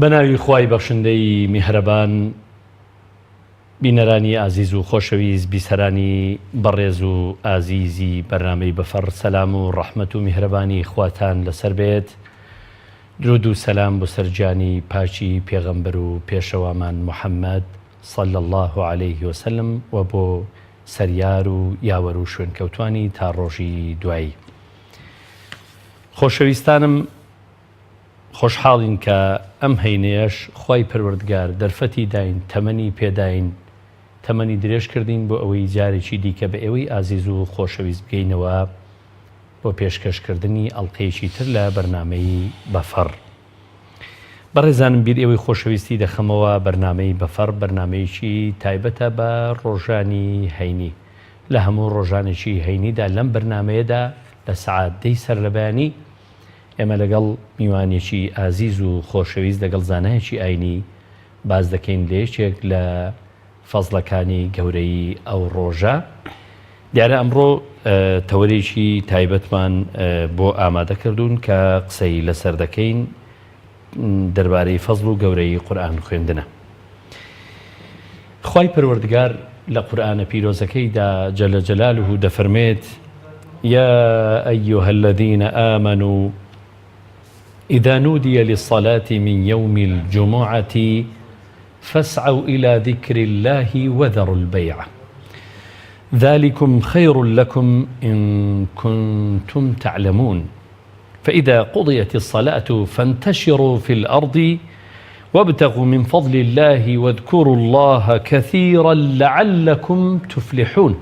بەناوی خوای بەخشندەی میهرەبان، بینەرانی ئازیز و خۆشەویست، بیسەرانی بەڕێز و ئازیزی بەرنامەی بەفەڕ، سەلام و ڕەحمەت و میهرەبانی خواتان لەسەر بێت. درود و سەلام بۆ سەرجانی پاچی پێغەمبەر و پێشەوامان محەممەد صلی الله عليه وسلم و بۆ سەریار و یاوەر و شوێنکەوتوانی تا ڕۆژی دوایی. خۆشەویستانم، خۆشحاڵین کە ئەم هەینەیەش خوای پەروەردگار دەرفەتی داین، تەمەنی پێداین، تەمەنی درێژ کردین بۆ ئەوەی جارێکی دیکە بە ئێوەی ئازیز و خۆشەویست بگەینەوە بۆ پێشکەشکردنی ئەڵقەیەکی تر لە بەرنامەی بەفەڕ. بەڕێزانم، بیر ئێوەی خۆشەویستی دەخەمەوە بەرنامەی بەفەڕ بەرنامەیەکی تایبەتە بە ڕۆژانی هەینی. لە هەموو ڕۆژانێکی هەینیدا لەم بەرنامەیەدا لە سەعاتەی سەرلەبەیانی ئێمە لەگەڵ میوانێکی ئازیز و خۆشەویست لەگەڵ زانایەکی ئاینی باز دەکەین لە یەکێک لە فەزڵەکانی گەورەی ئەو ڕۆژە. دیارە ئەمڕۆ تەوەرێکی تایبەتمان بۆ ئامادە کردوون کە قسەی لەسەر دەکەین دەربارەی فەزڵ و گەورەی قورئان خوێندنە. خوای پەروەردگار لە قورئانە پیرۆزەکەیدا جەلە جەلالوه دەفەرمێت: يا أيها الذين آمنوا إذا نودي للصلاة من يوم الجمعة فاسعوا إلى ذكر الله وذروا البيع ذلكم خير لكم إن كنتم تعلمون فإذا قضيت الصلاة فانتشروا في الأرض وابتغوا من فضل الله واذكروا الله كثيرا لعلكم تفلحون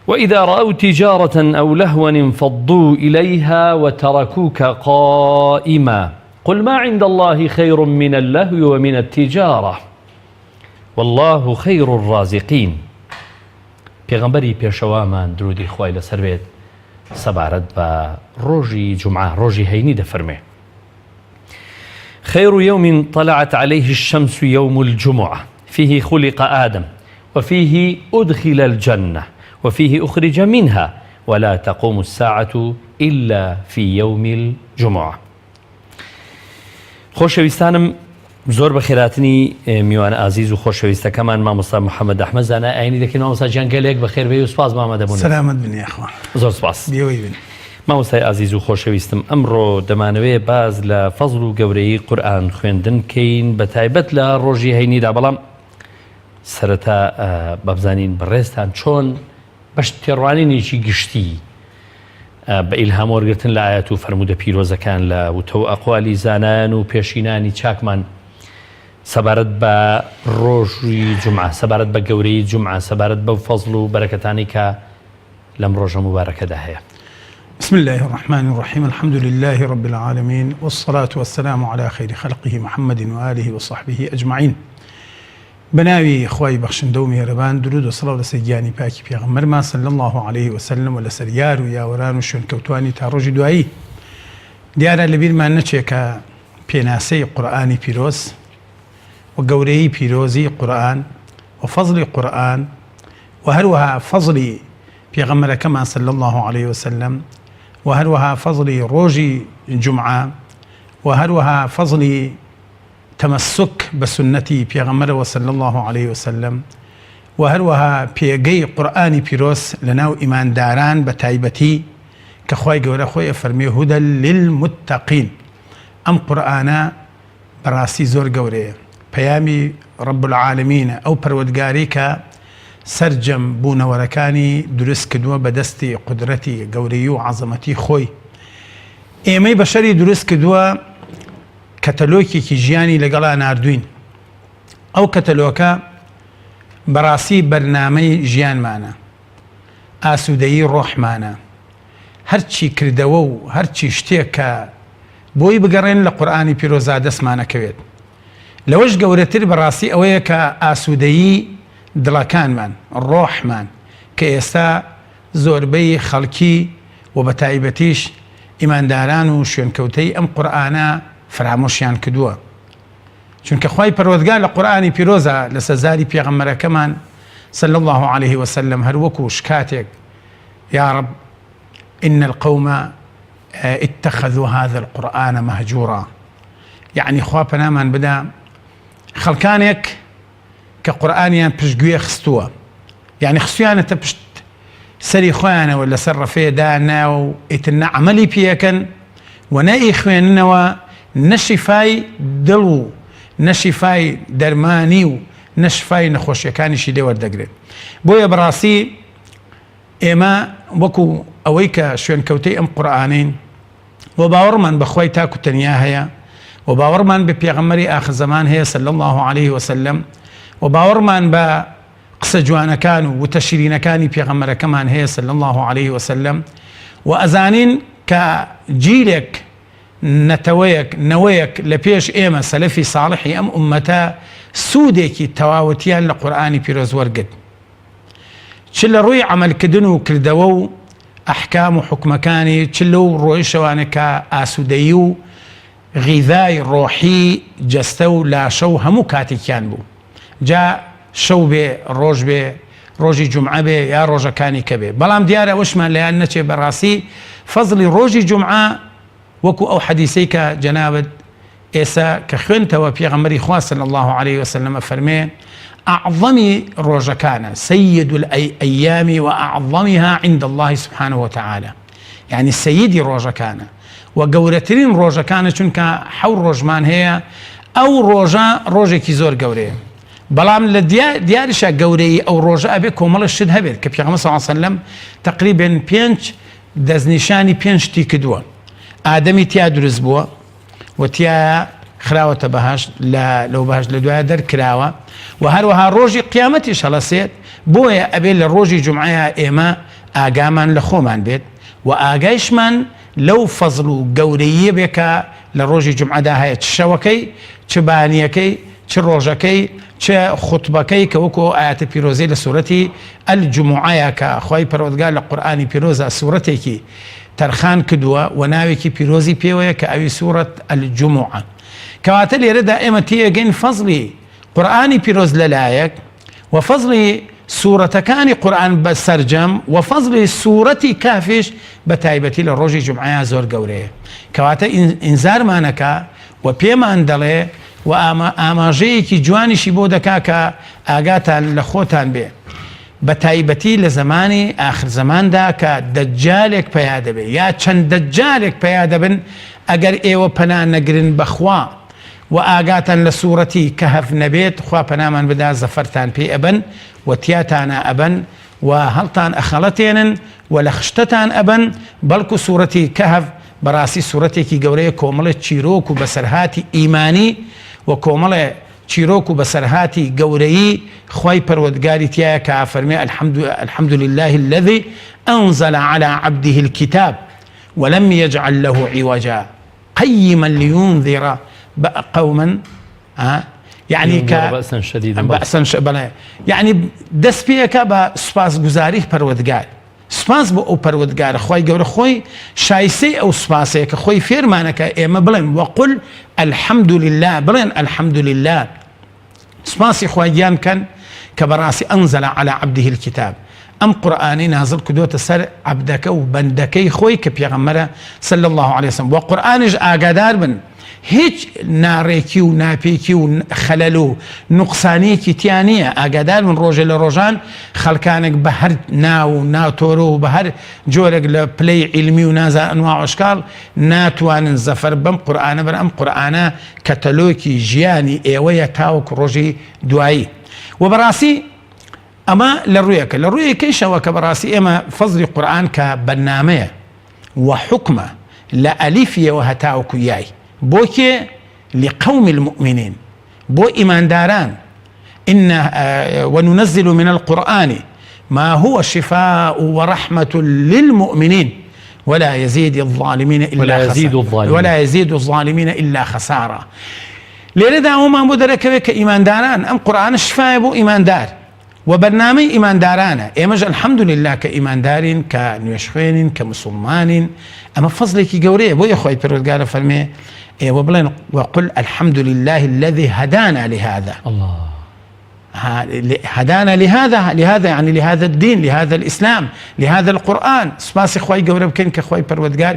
وإذا رأوا تجارة أو لهوا انفضوا إليها وتركوك قائما قل ما عند الله خير من اللهو ومن التجارة والله خير الرازقين. پێغەمبەری پێشەوامان درودی خوای لەسەر بێت سەبارەت بە ڕۆژی جومعە، ڕۆژی هەینی دەفەرمێ: خير يوم طلعت عليه الشمس يوم الجمعة فيه خلق آدم وفيه أدخل الجنة وفيه أخرج منها ولا تقوم الساعة إلا في يوم الجمعة. خۆشەویستانم، زۆر بە خێراتنی میوان ئازیز و خۆشەویستەکەمان مامۆستا محەممەد ئەحمەد زانای ئاینی دەکەین. مامۆستا گیان گەلێک بەخێر بێ و سوپاس مامە دەبوون. سەلامەت بن یاخوا. زۆر سوپاس. بێوەی بن. مامۆستای ئازیز و خۆشەویستم، ئەمڕۆ دەمانەوێت باز لە فەزڵ و گەورەی قورئان خوێندن کەین، بە تایبەت لە ڕۆژی هەینیدا. بەڵام سەرەتا بەبزانین بەڕێزتان چۆن بەش تێڕوانینێکی گشتی بە ئیلهام وەرگرتن لە ئایەت و فەرموودە پیرۆزەکان لە وتە و ئەقوالی زانایان و پێشینانی چاکمان سەبارەت بە ڕۆژی جومعە، سەبارەت بە گەورەی جومعە، سەبارەت بەو فەزڵ و بەرەکەتانی کە لەم ڕۆژە مبارەکەدا هەیە. بسم الله الرحمن الرحيم الحمد لله رب العالمين والصلاة والسلام على خير خلقه محمد وآله وصحبه أجمعين. بناوي خواي بخشندە و میهرەبان، درود و سڵاو لەسەر گیانی پاکی پێغەمبەرمان صلی الله عليه وسلم و لەسەر یار و یاوەران و شوێنکەوتوانی تا ڕۆژی دوایی. دیارە لەبیرمان نەچێت کە پێناسەی قورئانی پیرۆز و گەورەی پیرۆزی قورئان و فەزڵی قورئان و هەروەها فەزڵی پێغەمبەرەکەمان صلی الله عليه وسلم و هەروەها فەزڵی ڕۆژی جومعە و هەروەها فەزڵی تەمەسک بە سنەتی پێغەمبەرەوە صلی الله عليه وسلم و هەروەها پێگەی قورئانی پیرۆز لەناو ئیمانداران بە تایبەتی کە خوای گەورە خۆی ئەفەرمێ هودە للمتەقین. ئەم قورئانە بەڕاستی زۆر گەورەیە، پەیامی ڕەب العالەمینە، ئەو پەروەردگاری کە سەرجەم بوونەوەرەکانی دروست کردووە بە دەستی قودرەتی گەورەی و عەزەمەتی خۆی. ئێمەی بەشەری دروست کردووە کەتەلۆکێکی ژیانی لەگەڵا ناردوین. ئەو کەتەلۆکە بەڕاستی بەرنامەی ژیانمانە، ئاسوودەیی ڕۆحمانە، هەرچی کردەوە و هەرچی شتێک کە بۆی بگەڕێن لە قورئانی پیرۆزا دەستمانەکەوێت. لەوەش گەورەتر بەڕاستی ئەوەیە کە ئاسوودەیی دڵەکانمان، ڕۆحمان، کە ئێستا زۆربەی خەڵکی و بە تایبەتیش ئیمانداران و شوێنکەوتەی ئەم قورئانە فرامۆشیان کردووە. چونکە خوای پەروەردگار لە قورئانی پیرۆزە لە سەرزاری پێغەمبەرەکەمان صلی الله عليه وسلم هەر وەکو شکاتێک: یا رب إن القوم اتخذوا هذا القرآن مهجورا يعني خوا پەنامان بدا خەڵکانێک کە قورئانیان پشتگوێ خستووە، يعني خستویانەتە پشت سەری خۆیانەوە لەسەر ڕەفێدا ناوە و ئیتر عەمەلی پێەکەن و نەئی خوێننەوە نەشیفای دڵ و نەشیفای دەرمانی و نەشیفای نەخۆشیەکانیشی لێ وەردەگرێت. بۆیە بەڕاستی ئێمە وەکو ئەوەی کە شوێنکەوتەی ئەم قورئانین و باوەڕمان بەخوای تاک و تەنیا هەیە و باوەڕمان بە پێغەمبەری ئاخر زەمان هەیە صلی الله عليه وسلم و باوەڕمان بە قسە جوانەکان و وتە شیرینەکانی پێغەمبەرەکەمان هەیە صلی الله عليه وسلم و ئەزانین کە جیلێک نەوەیەک لە پێش ئێمە سەلەفی ساڵحی ئەم ئومەتە سوودێکی تەواوەتیان لە قورئانی پیرۆز وەرگرت، چ لە ڕووی عەمەلکردن و کردەوە و ئەحکام و حکمەکانی، چ لەو ڕۆی شەوانە کە ئاسوودەیی و غیذای ڕۆحی جەستە و لاشە و هەموو کاتێکیان بوو، جا شەو بێ ڕۆژ بێ ڕۆژی جومعە بێ یا ڕۆژەکانی کە بێ. بەڵام دیارە ئەوەشمان لەیان نەچێ بەڕاستی فەزلی ڕۆژی جومعە وەکو ئەو حەدیسەی کە جەنابەت ئێستا کە خوێنتەوە پێغەمبەری خوا صلی الله عليه وسلم فەرمێ أعظم روجكان سيد الأيام وأعظمها عند الله سبحانه وتعالى، يعني سيدي روجكان وقورترين روجكان چونك حور روجمان هي أو روجا روجكي زور قوري بلام لديارشا قوري أو روجا أبي كومل الشد هبير كبيغمبر صلى الله عليه وسلم تقريبا بينش دزنشاني بينش تيكدوا آدمي تيا درز بوا وتيا خراوة بهاش لو بهاش لدواء در كراوة وهروها روجي قيامتي شلسيت بويا أبي لروجي جمعيها إيما آقامان لخومان بيت وآقايشمان لو فضلوا قورية بك لروجي جمعة دا هاي تشوكي تبانيكي تروجكي خطبكي كوكو آيات بيروزي لسورتي الجمعة كخواي پروردگار لقرآن بيروزا سورتي ترخان كدوا وناوكي بيروزي بيويا كأوي سورة الجمعة كواتە لێرە دائما تێگەین فەزلی قورئانی پیرۆز لەلایەک و فەزلی سوورەتەکانی قورئان بە سەرجەم و فەزلی سوورەتی کافیش بە تایبەتی لە ڕۆژی جومعەیە زۆر گەورەیە، کەواتە ئینزارمانەکە و پێمان دەڵێ و ئاماژەیەکی جوانیشی بۆ دەکا کە ئاگاتان لە خۆتان بێ بە تایبەتی لە زمانی ئاخر زەماندا کە دەجالێک پەیا دەبێ یا چەند دەجالێک پەیا دەبن ئەگەر ئێوە پەنا نەگرن بەخوا و ئاگاتان لە سوورەتی کەهەف نەبێت خوا پەنامان بدا زەفەرتان پێ ئەبەن و تیاتانە ئەبەن و هەڵتان ئەخەڵەتێنن و لە خشتتان ئەبەن، بەڵکو سوورەتی کەهەف بەڕاستی سوورەتێکی گەورەیە کۆمەڵێ چیرۆک و بەسەرهاتی ئیمانی و کۆمەڵێ چیرۆک و بەسەرهاتی گەورەیی خوای پەروەردگاری تایە کە فەرمێ الحمد لله الذي أنزل على عبده الكتاب ولم يجعل له عوجا قيما لينذر قوما يعني بأسا شديدا يعني دەست پێەکە بە سوپاسگوزاری پەروەردگار، سوپاس بۆ ئەو پەروەردگارە خوای گەورە خۆی شایستەی ئەو سوپاسەیە کە خۆی فێرمانەکە ئێمە بڵێن وەقل الحمد لله، بڵێن الحمد لله، سوپاسی خوای گیان بکەن کە بەڕاستی أنزل على عبده الكتاب، ئەم قورئانی نازڵ کردوتە سەر عەبدەکە و بەندەکەی خۆی کە پێغەمبەرە صلی الله عليه وسلم، و قورئانیش ئاگادار بن هیچ ناڕێکی و ناپێکی و خەلەل و نوقسانیەکی تیا نییە، ئاگادار من ڕۆژێ لە ڕۆژان خەڵکانێک بە هەر ناو و ناوتۆرە و بە هەر جۆرێک لە پلەی عیلمی و نازان ئەنواع عشکاڵ ناتوانن زەفەر بەم قورئانە بەر ئەم قورئانە کەتەلۆکی ژیانی ئێوەیە تاوەکو ڕۆژی دوایی و بەڕاستی ئەمە لە ڕوویەکە لە ڕوویەکەیشەوە کە بەڕاستی ئێمە فەزلی قورئان کە بەرنامەیە و حکمە لە ئەلیفیەوە هەتاوەکو یای بۆکێ لقوم المؤمنين بۆ ئیمانداران وننزل من القرآن ما هو شفاء ورحمة للمؤمنين ولا يزيد الظالمين إلا خسارة لێرەدا ئەومان بۆ دەرەکەوێت کە ئیمانداران ئەم قورئانە شفایە بۆ ئیماندار و بەرنامەی ئیماندارانە، ئێمەش الحمد لله کە ئیماندارین کە نوێژخوێنین کە مسلمانین، ئەمە فەزلێکی گەورەیە بۆیە خوای پەروەردگارە فەرمێ ئێوە بڵێن وقل الحمد لله الذي هدانا لهذا، الله هدانا لهذا يعني لهذا الدين، لهذا الإسلام، لهذا القرآن، سپاسی خوای گەورە بکەین کە خوای پەروەردگار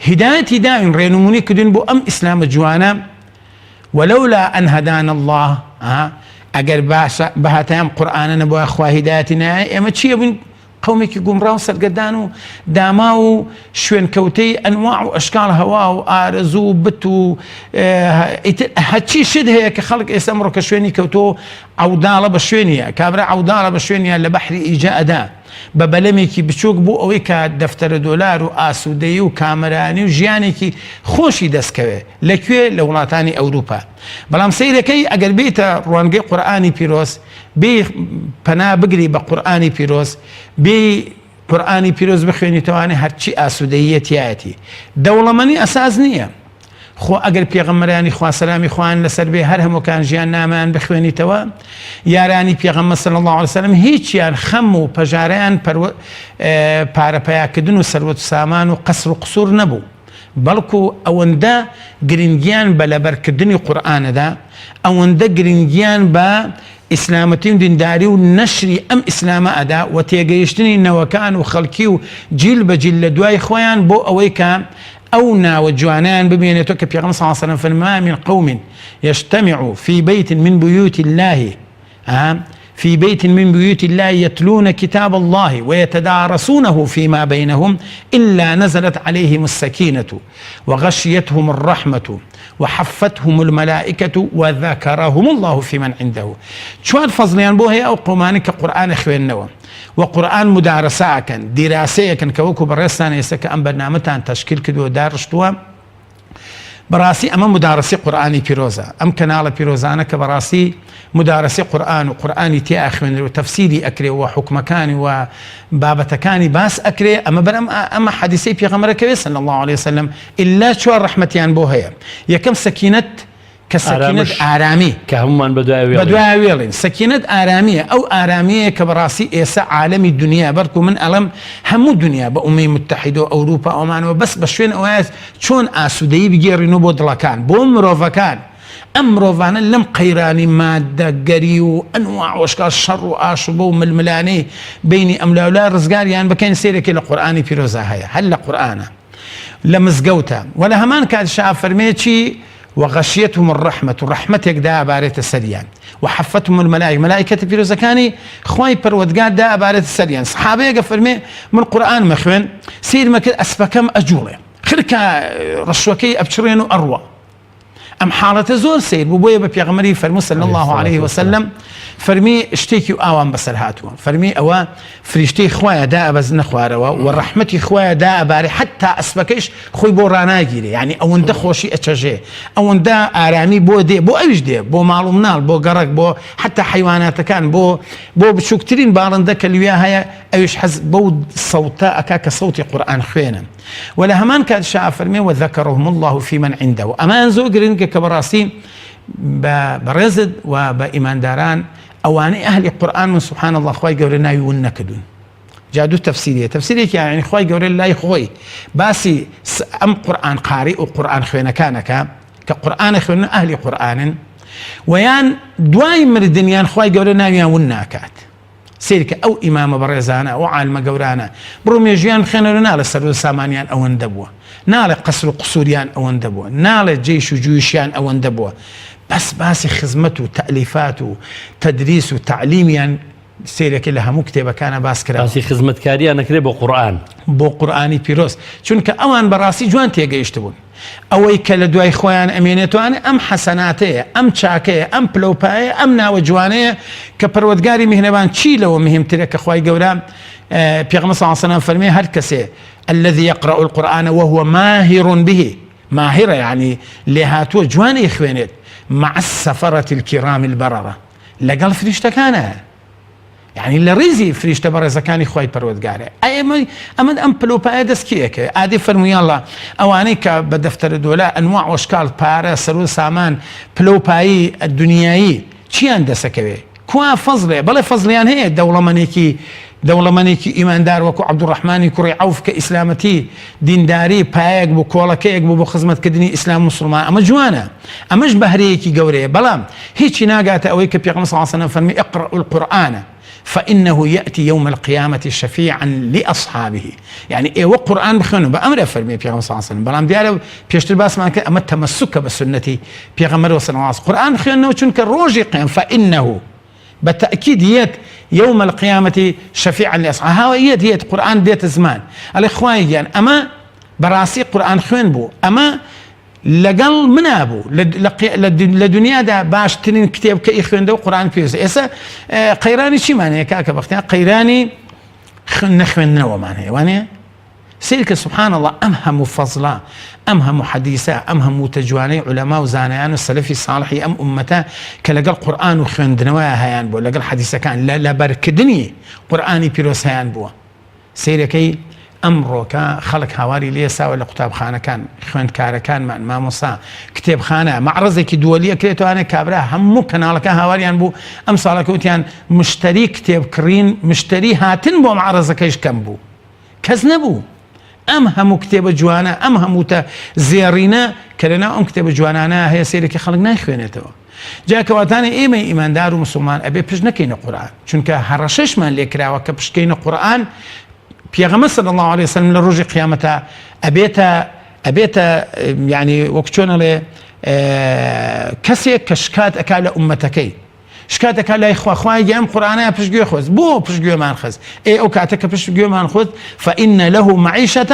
هدایەتی داوین ڕێنمونی کردوین بۆ ئەم ئیسلامە جوانە ولولا أن هدانا الله ئەگەر بەهاتەیان قورئانە بۆ خوا هیدایەتی نایە ئێمە چییە بووین قەومێکی گومڕا و سەرگەردان و داما و شوێنکەوتەی ئەنواع و ئەشکال هەوا و ئارەزوو و بت و هەچی شت هەیە کە خەڵک ئێستا ئەمڕۆ کە شوێنی کەوتۆ عەوداڵە بە شوێنیە کابرا عەوداڵە بە شوێنیە لە بەحری ئیجاءەدا بە بەلەمێکی بچووک بوو ئەوەی کە دەفتەرە دۆلار و ئاسوودەیی و کامەرانی و ژیانێکی خۆشی دەستکەوێ لەکوێ لە وڵاتانی ئەوروپا بەڵام سەیرەکەی ئەگەر بێتە ڕوانگەی قورئانی پیرۆز بێ پەنا بگری بە قورئانی پیرۆز بێ قورئانی پیرۆز بخوێنیتەوانێ هەرچی ئاسوودەییەتیایەتی دەوڵەمەندی ئەساس نییە خۆ ئەگەر پێغەمبەرانی خوا سەلامی خوان لەسەر بێ هەر هەمووکان ژیان نامان بخوێنیتەوە یارانی پێغەمبەر صلی الله علیه وسلم هیچیان خەم و پەژارەیان پارەپەیاکردن و سەروەت و سامان و قەسر و قسوور نەبوو بەڵکو ئەوەندە گرنگیان بە لەبەرکردنی قورئانەدا ئەوەندە گرنگیان بە ئیسلامەتی و دینداری و نەشری ئەم ئیسلامە ئەدا و تێگەیشتنی نەوەکان و خەڵکی و جیل بە جیل لە دوای خۆیان بۆ ئەوەی کە أو ناو جوانان ببينتو كبيغم صلى الله عليه وسلم فما من قوم يجتمع في بيت من بيوت الله في بيت من بيوت الله يتلون كتاب الله ويتدارسونه فيما بينهم إلا نزلت عليهم السكينة وغشيتهم الرحمة وحفتهم الملائكة وذكرهم الله في من عنده شوان فضليان بوهي أو قوماني كقرآن خوين نوم وقرآن مدارسة كان دراسية كان كوكو برستان يسكى أم برنامجان تشكيل كدو دارشتوا براسي أما مدارسي قرآني بيروزا أم كنال بيروزانا كبراسي مدارسي قرآن وقرآني تي أخوين وتفسيري أكري وحكمكاني وبابتكاني باس أكري أما حديثي بيغمرك صلى الله عليه وسلم إلا شو رحمتيان بوهيا يكم سكينة كسكينة آرامي كهمان بدواويلين سكينة آرامية أو آرامية كبراسي إيسا عالمي الدنيا بركو من ألم همو الدنيا بأمم متحدة أوروبا أومان وبس بشوين أواز شون آسودي بيجيرينو بودلكان بومروفكان أمروفانا لم قيراني مادة قريو أنواع واشكال الشر وآشبو ململاني بيني أملاولا رزقار يعني بكين سيرك لقرآني بيروزا هيا هلا قرآنا لمزقوتا ولا همان كاد شعب فرميتشي وغشيتهم الرحمة رحمة يقدا باريت السريان وحفتهم الملائكة بيروزا كاني خواي برودقات دا باريت السريان صحابي يقفرمي من القرآن مخوين سير مكد أسفكم أجولي خلكا رشوكي أبشرينو أروى أم حالة زور سيد بوبويا ببيغمري فرمو صلى الله عليه وسلم فرمي اشتيكي آوان بسر هاتوا فرمي أوا فريشتي خوايا دا أبز نخواروا والرحمة خوايا دا أباري حتى أسبكيش خوي بو راناجيري يعني أون دا خوشي أتشجي أون دا آرامي بو دي بو أوش دي بو معلوم نال بو قرق بو حتى حيوانات كان بو بشوكترين بارن كالويا هيا أوش حز بو صوتا أكاك صوتي قرآن خوينا ولا همان كاد شاء فرمي وذكرهم الله في من عنده أمان زوجرين كبراسين برزد وبإيمان داران أواني أهل القرآن من سبحان الله خواي قولنا يونكدون جادو تفسيرية يعني خواي قول الله خوي باسي أم قرآن قارئ وقرآن خوينا كانك كقرآن خوينا أهل قرآن ويان دواي من الدنيا خواي قولنا يوناكات سيرك أو إمام برزانا أو عالم قورانا برومي جيان خينا نال السرود سامانيان أو اندبوا نال قصر قصوريان أو اندبوا نال جيش جيوشيان أو اندبوا بس خدمته تأليفاته تدريس وتعليميان سيرك لها مكتبة كان باسكرا باسي خدمة كاري أنا كريبو قرآن بو قرآني بيروس چونك أوان براسي جوان تيجيشتبون أوي كالدواي خوان أمينتوان أم حسناتي أم تشاكي أم بلوباي أم ناو جواني كبرودقاري مهنبان تشيلو ومهم تلك أخواي قولان بيغمس صلى الله عليه وسلم فرمي هالكسي الذي يقرأ القرآن وهو ماهر به ماهرة يعني لهاتو جواني إخوانيت مع السفرة الكرام البررة لقل فريشتا كان يعني لريزي فريشتا برزا كان خواي برودقاري أمد أم بلوباي دسكيك آدي فرمي الله أوانيك بدفتر دولا أنواع واشكال بارا سرود سامان بلوباي الدنياي چيان دسكوي کوا فەزڵێ بەڵێ فەزلیان هەیە دەوڵەمەنێکی ئیماندار وەکو عەبدوڕەحمانی کوڕی عەوف کە ئیسلامەتی دینداری پایەک بوو کۆڵەکەیەک بوو بۆ خزمەتکردنی ئیسلام و موسڵمان ئەمە جوانە ئەمەش بەهرەیەکی گەورەیە بەڵام هیچی ناگاتە ئەوەی کە پێغەمبەر صلی الله علیه و سلم فەرمی اقرأوا القرآن فإنه يأتي يوم القيامة شفيعا لأصحابه يعني إيه وقرآن بخونه بأمر فرمي بيغمبر صلى الله عليه وسلم بلام دياله بيشتر باس ما كان أما التمسك بسنتي بيغمبر صلى الله عليه وسلم قرآن بخونه وشنك الروجي قيام فإنه بالتأكيد يت يوم القيامة شفيعا لأصحابه ها يت قرآن ديت زمان الإخوان يعني أما براسي قرآن خوين بو أما لەگەڵ منابوو لە دنیادا باشترین کتێب کە ئیخوێندە و قورئان پێویستە ئێستا قەیرانی چیمان هەیە کاکە بەختیار قەیرانی نەخوێندنەوەمان هەیە وانەیە سیر کە سبحان الله ئەم هەموو فەزڵە ئەم هەموو حەدیثە ئەم هەموو تەجوانەی عولەما و زانایان و سەلەفی ساڵحی ئەم ئومەتە کە لەگەڵ قورئان و خوێندنەوەیە هەیان بووە لەگەڵ حەدیثەکان لە بەرکردنی قورئانی پیرۆز هەیان بووە سیرەکەی ئەمڕۆکە خەڵک هاواری لێساوە لە قوتابخانەکان خوێندکارەکانمان مامۆستا کتێبخانە معرەزێکی دووەلیە کرێتوانێت کابرا هەموو کەناڵەکە هاواریان بوو ئەم ساڵەکە وتیان مشتری کتێبکڕین مشتری هاتن بۆ معرەزەکەیش کەم بوو کەس نەبوو ئەم هەموو کتێبە جوانە ئەم هەمووتە زێڕینە کە لەناو ئەم کتێبە جوانانە هەیە سێرێکی خەڵک نایخوێنێتەوە جاکەواتانە ئێمە ئیماندار و مسلمان ئەبێ پشت نەکەینە قورئان چونکە هەڕەشەشمان لێکراوە کە پشتکەینە قورئان پێغەمبەر صلی الله عليه وسلم لە ڕۆژی قیامەتە ئەبێتە یعنی وەک چۆنەڵێ کەسێک کە شکات ئەکا لە ئومەتەکەی شکات ئەکا لای خوای ئەم قورئانە پشتگوێ خۆست بۆ پشتگوێمان خست ئەو کاتە کە پشتگوێمان خۆست فإن له معيشة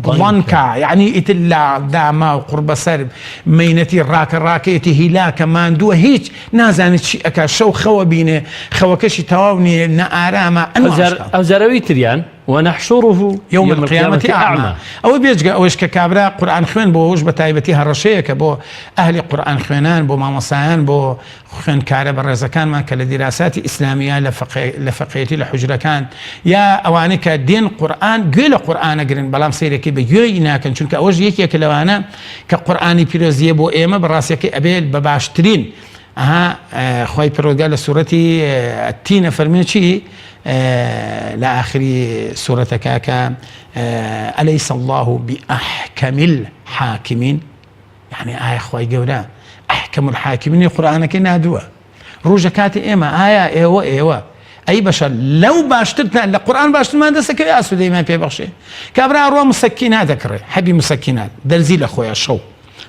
ضنكا يعني إتلا داما وقرب سرب مينتي راكيتي هلاك ماندوه هيج نازانت شيء أكا شو خوا بينه خوا كشي تواوني نآراما أو زروي تريان ونحشره يوم القيامة أعمى أو بيجي أوش ككابرا قرآن خوين بو وش بتايبتي هالرشيك بو أهل قرآن خوينان بو مامصان بو خوين كارب الرزكان ما كالدراسات إسلامية لفقيتي لحجرة كان يا أوانك دين قرآن قيل قرآن قرن بلام سيركي بيجينا كان شنك أوش يكي كلوانا كقرآني بيروزيه بو إيما براسيكي أبيل بباشترين خوي بيروغال سورتي التين فرميتشي لا آخر سورة كاكا أليس الله بأحكم الحاكمين يعني آية خوي قولا أحكم الحاكمين القرآن كنا دوا روجكات إيما آية إيوة أي بشر لو باشترتنا القرآن باشتر ما دسك يا أسود دايما بيبخشي كابرا أروى مسكينات ذكر حبي مسكينات دلزيل أخويا شو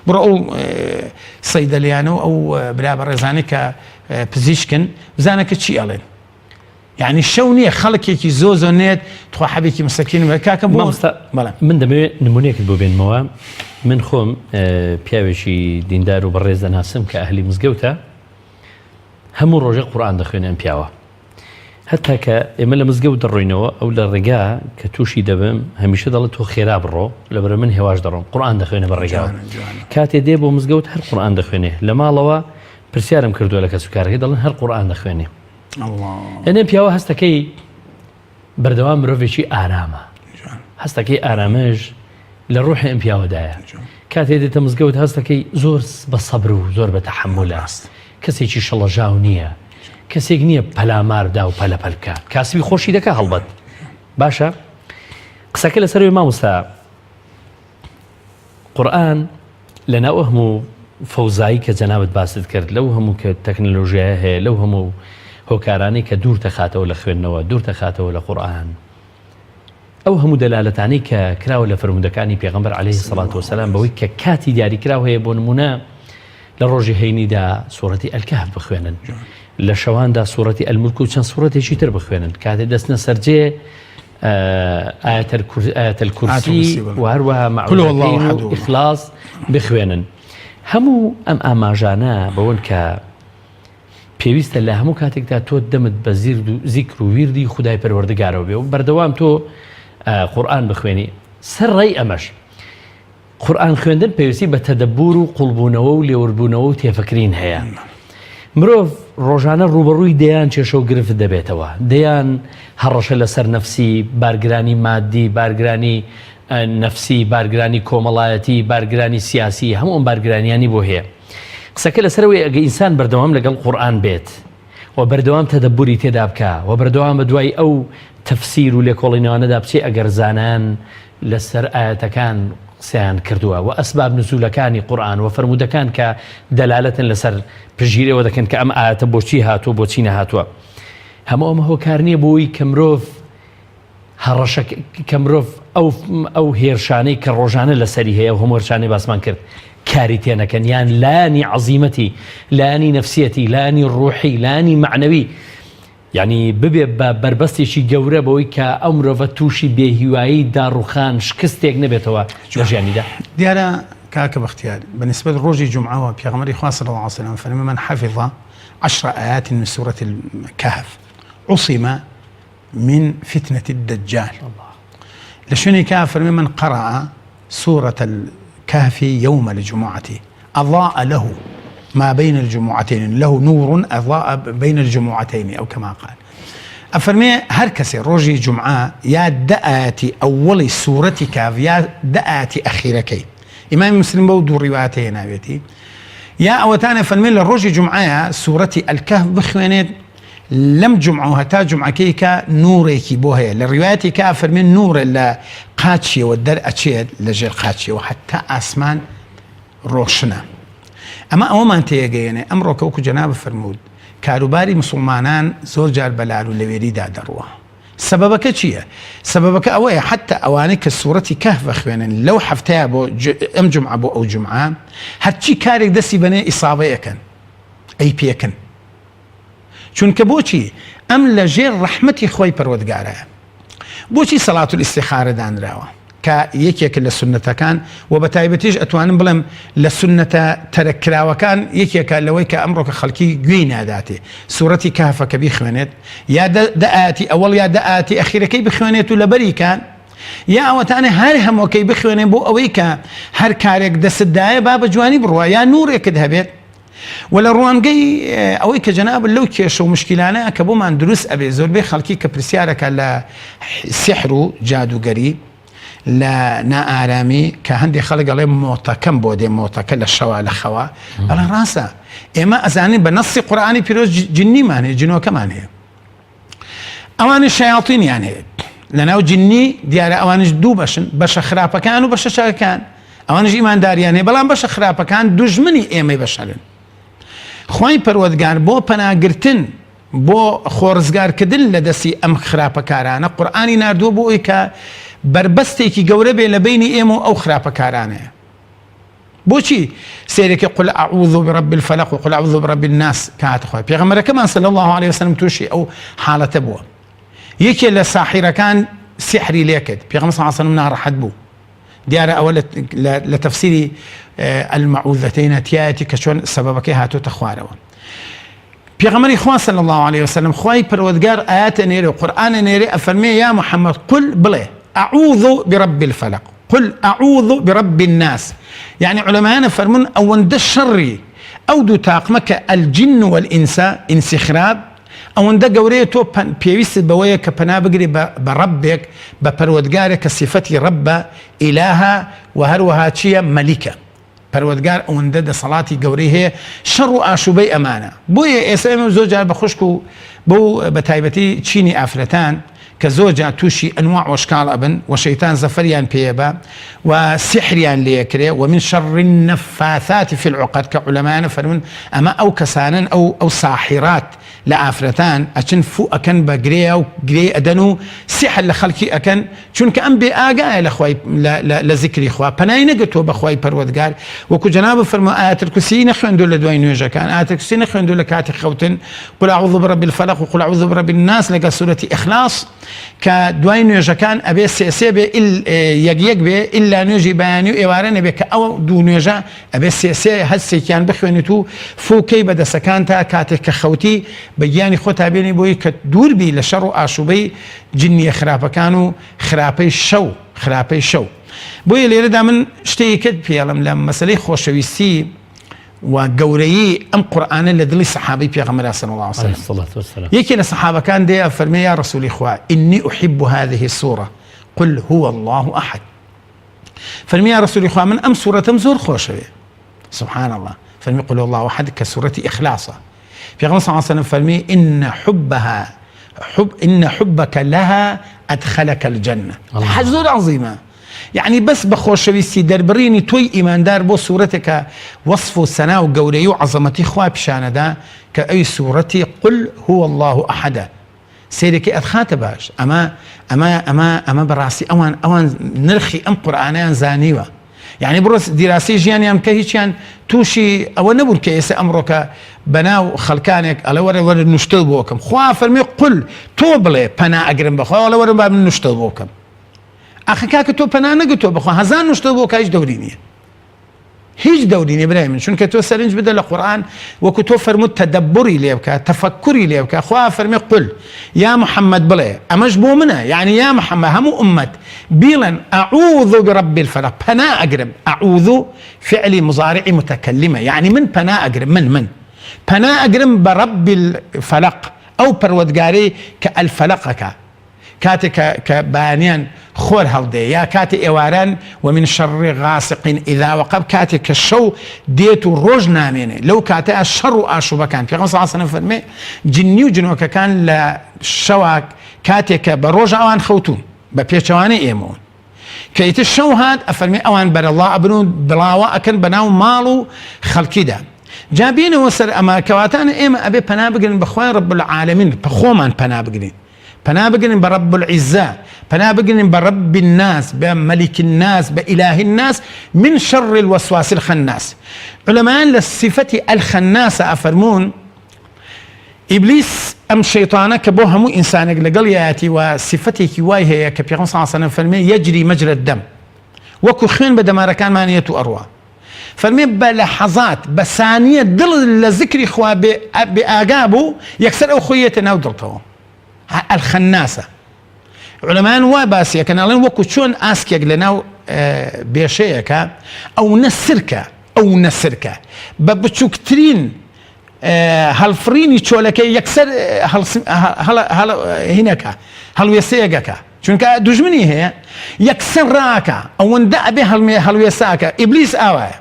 برأو صيدليانو أو بلا برزاني كبزيشكن بزانك تشي ألين يعني شونية خلقك زوزو نيت تخو حبيكي مسكين وكاكا بو من دمي نمونيك بو بين موا من خوم بياوشي ديندار وبرز ناسم كأهلي مزقوتا همو روجي قرآن دخوين ام بياوا حتى كإما لمزقوت الروينو أو للرقاء كتوشي دبم هميشه ضلتو خيراب الرو لبرا من هواش درون قرآن دخوينه بالرقاء كاتي ديبو مزقوت هر قرآن دخوينه لما لوا برسيارم كردو لك سكار هيدا هر قرآن دخوينه الله يعني پیاوە هەستەکەی بەردەوام مرۆڤێکی ئارامە هەستەکەی ئارامەش لە ڕوحی ئەم پیاوەدایە کاتێ دێتە مزگەوت هەستەکەی زۆر بە سەبر و زۆر بە تەحەممولە کەسێکی شەڵەژاو نییە کەسێک نییە پەلاماردا و پەلەپەلکە کاسبی خۆشی دەکا هەڵبەت باشە قسەکە لەسەروی مامۆستا قورئان لەناو هەموو فەوزایی کە جەنابەت باست کرد لەو هەموو کە تەکنۆلۆژیای هەیە لەو هەموو هۆکارانی کە دوور تەخاتەوە لە خوێندنەوە دوور تەخاتەوە لە قورئان ئەو هەموو دەلالەتانی کە کراوە لە فرمودەکانی پێغەمبەر عەلەیهی سەڵات وسەلام بەوەی کە کاتی دیاریکراو هەیە بۆ نمونە لە ڕۆژی هەینیدا سوورەتی ئەلکەهف بخوێنن لە شەواندا سوورەتی ئەلمولک و چەند سوورەتێکی تر بخوێنن کاتێ دەستنە سەرجێ ئایەتە الکورسی و هەروەها مەعوذەتەین و ئیخلاص بخوێنن هەموو ئەم ئاماژانە بەوەن کە پێویستە لە هەموو کاتێکدا تۆ دەمت بە زیکر و ویردی خودای پەروەردگارەوە بێ و بەردەوام تۆ قورئان بخوێنی سەر ڕێی ئەمەش قورئان خوێندن پێویستی بە تەدەبور و قوڵبوونەوە و لێوەربوونەوە و تێفەکرین هەیە مرۆڤ ڕۆژانە ڕوبەڕووی دەیان کێشە و گرفت دەبێتەوە دەیان هەڕەشە لەسەر نەفسی بارگرانی مادی بارگرانی نەفسی بارگرانی کۆمەڵایەتی بارگرانی سیاسی هەموو ئەم بارگرانیانی بۆ هەیە قسەکە لەسەرەوەی ئەگە ئینسان بەردەوام لەگەڵ قورئان بێت و بەردەوام تەدەبوری تێدا بکە و بەردەوام بە دوای ئەو تەفسیر و لێکۆڵینەوەنەدا بچێ ئەگەر زانان لەسەر ئاەتەکان قسەیان کردووە و ئەسباب نزولەکانی قورئان و فەرمودەکان کە دەلالەتن لەسەر پژگیرەوە دەکەن کە ئەم ئاەتە بۆچی هاتووە بۆچی نەهاتووە. هەموو ئەمە هۆکار نییە بۆی کە مرۆڤ هەڕەشە کە مرۆڤ ئەو هێرشانەی کە ڕۆژانە لەسەری هەیە و هەموو هێرشانەی باسمان کرد کاری تێنەکەن، یان لانی عەزیمەتی، لانی نەفسیەتی، لانی ڕوحی، لانی معنەوی، یعنی ببێ بە بربەستێکی گەورە بەوەی کە ئەو مرۆڤە تووشی بێهیوایی داڕوخان شکستێک نەبێتەوە لە ژیانیدا. دیارە کاکە بەختیار بەنسبەت ڕۆژی جومعەوە پێغەمبەری خوا صلی الله عليه وسلم فەرمووی من حفظ 10 آيات من سورة الكهف عصم من فتنة الدجال. لشنو كافر من قرأ سورة الكهف يوم الجمعة أضاء له ما بين الجمعتين، له نور أضاء بين الجمعتين أو كما قال. أفرمي هركسي روجي جمعة يا دآتي أول سورة كهف يا دآتي أخيركي. إمام مسلم بودو روايتين نابيتي يا أوتانا فرمي لروجي جمعة سورة الكهف بخوانيت لم جمعوها تا جمعة كيكا نوريكي بوهي للرواياتي كافر من نور اللي قاتشي والدر أتشيد لجل قاتشي وحتى أسمان روشنا. أما أوما تيجيني أمرو كوكو جناب فرمود كاروباري مسلمانان زور جار بلالو لويري دادروها. سببك چیه؟ سببك أوي حتى أوانك السورة كهف أخوانا لو حفتها بو أم جمعة بو أو جمعة هرچی كارك دسي بني إصابة يكن أي بيكن چونکە بۆچی ئەم لە ژێر ڕەحمەتی خۆی پەروەردگارایە. بۆچی سەڵات الاستیخارە دانراوە کە یەکێک لە سونەتەکان و بە تایبەتیش ئەتوانم بڵێم لە سونەتە تەرەکراوەکان یەکێکە لەوەی کە ئەمڕۆ کە خەڵکی گوێی ناداتێ سوورەتی کەهفەکە بیخوێنێت یا دەئاتی ئەوەڵ یا دەئاتی ئەخیرەکەی بخوێنێت و لەبەریکان یا ئەوەتانە هەر هەمووکەی بخوێنێن بۆ ئەوەی کە هەر کارێک دەستدایە با بە جوانی بڕوە یا نورێکت هەبێت. ولا ڕوانگەی ئەوەی کە جەناب لەو کێشە و مشکلانە کە بۆمان دروست ئەبێ زۆربەی خەڵکی کە پرسیارەکە لە سحر و جادوگەری لە نائارامی کە هەندێک خەڵک ئەڵێ مۆتەکەم بۆ دێ مۆتەکە لە شەوا لە خەوا ئەڵێ ڕاستە ئێمە ئەزانین بە نەسی قورئانی پیرۆز جنیمان هەیە جنۆکەمان هەیە ئەوانە شەیاطینیان هەیە لەناو جنی دیارە ئەوانش دوو بەشن بەشە خراپەکان و بەشە چاکەکان ئەوانش ئیمانداریان هەیە بەڵام بەشە خراپەکان دوژمنی ئێمەی بەشەرن. خوای پەروەردگار بۆ پەناگرتن بۆ خۆرزگارکردن لە دەستی ئەم خراپەکارانە قورئانی ناردووە بۆ ئەوەی کە بربەستێکی گەورە بێ لە بینی ئێمە و ئەو خراپەکارانەیە. بۆچی سێرێکی قل أعوذ برب الفلق و قل أعوذ برب الناس کاتە خۆی پێغەمبەرەکەمان صلی الله عليه وسلم تووشی ئەو حاڵەتە بووە. یەکێ لە ساحیرەکان سحری لێکرد پێغەمبەر صلی الله عليه وسلم ناڕەحەت بوو. دیارە ئەوە لە تەفسیری المعوذەتەین تیایەتی کە چۆن سەبەبەکەی هاتوۆتە خوارەوە. پێغەمبەری خوا صلی الله عليه وسلم خوای پەروەردگار ئاەتە نێرێ و قورئانە نێرێ ئەفەرمێ یا محەممەد قل بڵێ أعوذ برب الفلق قل أعوذ برب الناس. يعني علماءنا فرمون أوند الشر أو دو تاقمك الجن والإنس إنس خراب أوند قوريتو بيويس بويا كبنا بقري بربك بپروردگارك صفتي رب إلها وهروها تشيا ملكة پروردگار أوند دا صلاتي قوريه شر آشوبي أمانة بويا إسلام زوجها بخشكو بو بتايبتي تشيني آفرتان كزوجة توشي أنواع وأشكال أبن وشيطان زفريان بيبا وسحريان ليكري ومن شر النفاثات في العقد كعلماء فرمون أما أو كسانا أو ساحرات لآفرتان أكن فو أكن بقريه أو قريه أدنو سحر لخلقي أكن چونك أم بآقاء لخواي لذكري خوا پناي نقطو بخواي پروردگار وكو جناب فرمو آيات الكرسي نخوان دول دوين نوجا كان آيات الكرسي نخوان دول كاتي خوتن قل أعوذ برب الفلق وقل أعوذ برب الناس لقى سورة إخلاص كدوين نوجا كان أبي سيسي بي يق بي إلا نوجي بيانيو إيوارن بي كأو دو نوجا أبي سيسي هسي كان بخوانتو فو كي بدا سكانتا كاتي كخوتي بياني خوتا بيني بوي كدور بي لشر آشوبي جني خرابكانو خرابي شو بوي ليرة دا من شتي كد بيالم لما مسألة خوشويستي وقوريي أم قرآن لدلي صحابي بيغمرا صلى الله عليه وسلم الصلاة والسلام يكي الصحابة كان دي أفرمي يا رسول إخوة إني أحب هذه السورة قل هو الله أحد فرمي يا رسول إخوة من أم سورة مزور خوشوية سبحان الله فرمي قل الله أحد كسورة إخلاصة پێغەمبەر صلی الله عليه وسلم فەرمی إن حبك لها أدخلك الجنة. حزور عظيمة يعني بس بخۆشەویستی دەربڕینی تۆی ئیماندار بۆ سوورەتێکە وەصف و سەنا و گەورەی و عەزەمەتی خوا پیشانەدا کە ئەوی سوورەتی قل هو الله أحد. سیرێکی ئەدخاتە باش. ئەمە بەڕاستی ئەوان نرخی ئەم قورئانەیان زانیوە. يعني بڕۆ دیراسی ژیانیان کە هیچیان تووشی ئەوە نەبوو کە ئێستا ئەمڕۆکە بەناو خەڵکانێک ئەڵێ وەرە نوشتل بۆ بکەم. خوا فەرمێ قل تۆ بڵێ پەنا ئەگرم بەخوا ئەڵێ وەرە با من نوشتل بۆ بکەم. ئاخە کاکە تۆ پەنا نەگرتۆ بەخوا هەزار نوشتل بۆ کە هیچ دەوری نییە. هیچ دەوری نییە برای من چونکە تۆ سەرنج بدە لە قورئان وەکو تۆ فەرمووت تەدەبوری لێ بکە تەفەکوری لێ بکە. خوا فەرمێ قل یا محەممەد بڵێ ئەمەش بۆ منە یعنی یا محەممەد هەموو ئومەت بیڵێن ئەعوذ برب الفلق پەنا ئەگرم. ئەعوذ فعلی مضارعی متەکەلیمە یعنی من پەنا ئەگرم من پەنا ئەگرم بە رب الفلق ئەو پەروەردگارەی کە ئەلفەلقەکە کاتێک کە بانیان خۆر هەڵدێ یا کاتی ئێواران ومن شەڕ غاسق ئیذا وەقەب کاتێک کە شەو دێت و ڕۆژ نامێنێ لەو کاتەیە شەڕ و ئاشوبەکان پێغەمبەر صلی الله علیه وسلم فەرمێ جنی و جنۆکەکان لە شەوە کاتێک کە بە ڕۆژ ئەوان خەوتون بە پێچەوانەی ئێمەون کە ئیتر شەو هات ئەفەرمێ ئەوان بەرەڵا ئەبن بڵاوە ئەکەن بەناو ماڵ و خەڵکیدا. جا بینەوە سەر ئەمە کەواتانە ئێمە ئەبێ پەنا بگرن بەخوای رب العالمین بە خۆمان پەنا بگرین. پەنا بگرن بە رب العزة پەنا بگرن بە رب الناس بە مەلیک الناس بە إله الناس من شر الوسواس الخناس. علەمایان لە صفەتی الخناسە ئەفەرمون ئیبلیس ئەم شەیطانە کە بۆ هەموو ئینسانێک لەگەڵ یەتی و صفەتێکی وای هەیە کە پێغەمبەر صلی الله عليه وسلم فەرمێ یەجری مەجرى الدم وەکو خوێن بە دەمارەکانمانەیەت و ئەڕوا. فەرمێ بە لەحەزات بە سانیە دڵ لە ذکری خوا بێ ئاگا بوو یەکسەر ئەو خۆیەتە ناو دڵتەوە. الخناسة علەمایان وا باسیەکەن ئەڵێن وەکو چۆن ئاسکێک لە ناو بێشەیەکە ئەو نەسرکە بە بچووکترین هەڵفرینی چۆلەکەی یەکسەر هینەکە هەڵوێسەیەکەکە چونکە دوژمنی هەیە یەکسەر ڕاکە ئەوەندە ئەبێ هەڵوێساکە. ئیبلیس ئاوایە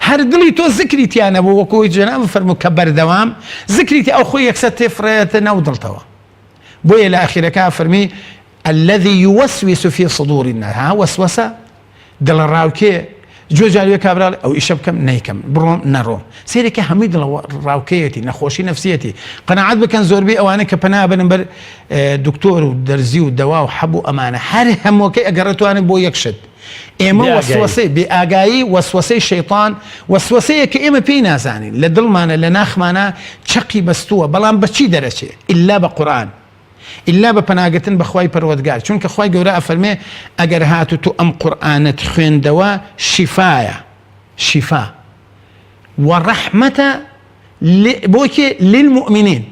هەر دڵی تۆ زکری تیانە بوو وەکوی جەناب فەرموو کە بەردەوام زکری ئەو خۆی یەکسەر تێفڕێتە ناو دڵتەوە. بۆیە لە ئاخیرەکە فەرمی الذي يوسوس في صدور الناس ها وسوسة دڵ ڕاوکێ جۆجاروێ کابرا ئەو ئیشە بکەم نەیکەم بڕۆم نەڕۆم سێرێکە هەمووی دڵ ڕاوکەیەتی نەخۆشی نەفسیەتی. قەناعەت بکەن زۆربەی ئەوانە کە پەنا بنن بەر دکتۆر و دەرزی و دەوا و حەبوو ئەمانە هەر هەمووکەی ئەگەڕێتوانن بۆ یەکشت. ئێمە وەسوسەی بێ ئاگایی وەسوسەی شەیطان وەسوسەیە کە ئێمە پێی نازانین لە دڵمانە لە ناخمانە چەقی بەستووە بەڵام بەچی دەرەچێ ئیلا بە قورئان إلا بپناگتن بخوای پروردگار چونکە خوای گەورە ئەفەرمێ ئەگەر هاتو تو ئەم قورئانت خوێندەوە شیفا وەڕەحمەتە بۆ للمؤمنین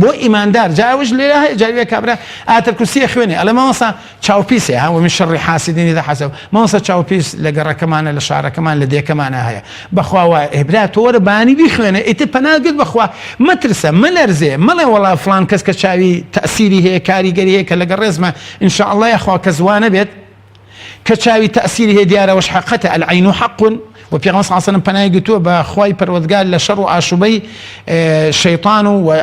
بۆ ئیماندار. جاوش لێرە جاوێ کابرا ئاتر کورسیە خوێنێ ئەڵێ مامۆستا چاوپیسێ ها ومن شەڕی حاسدین إذا حسد مامۆستا چاوپیس لە گەڕەکەمانە لە شارەکەمان لە دێکەمانە هەیە بەخوا وایە هێبرا تۆ وەرە بانی بیخوێنێ ئیتر پەناگرت بەخوا مەترسە مەلەرزێ مەڵێ وەڵا فڵان کەس کە چاوی تەئسیری هەیە کاریگەری هەیە کە لەگەڵ ڕێزمە ئینشاء الله یاخوا کە زوانە بێت کە چاوی تەئسیری هەیە دیارەوەش حەقەتە العین حق وبيغمبر صلى الله عليه وسلم پناهی گرتووە بە خوای پەروەردگار لە شەڕ و ئاشوبەی شەیطان و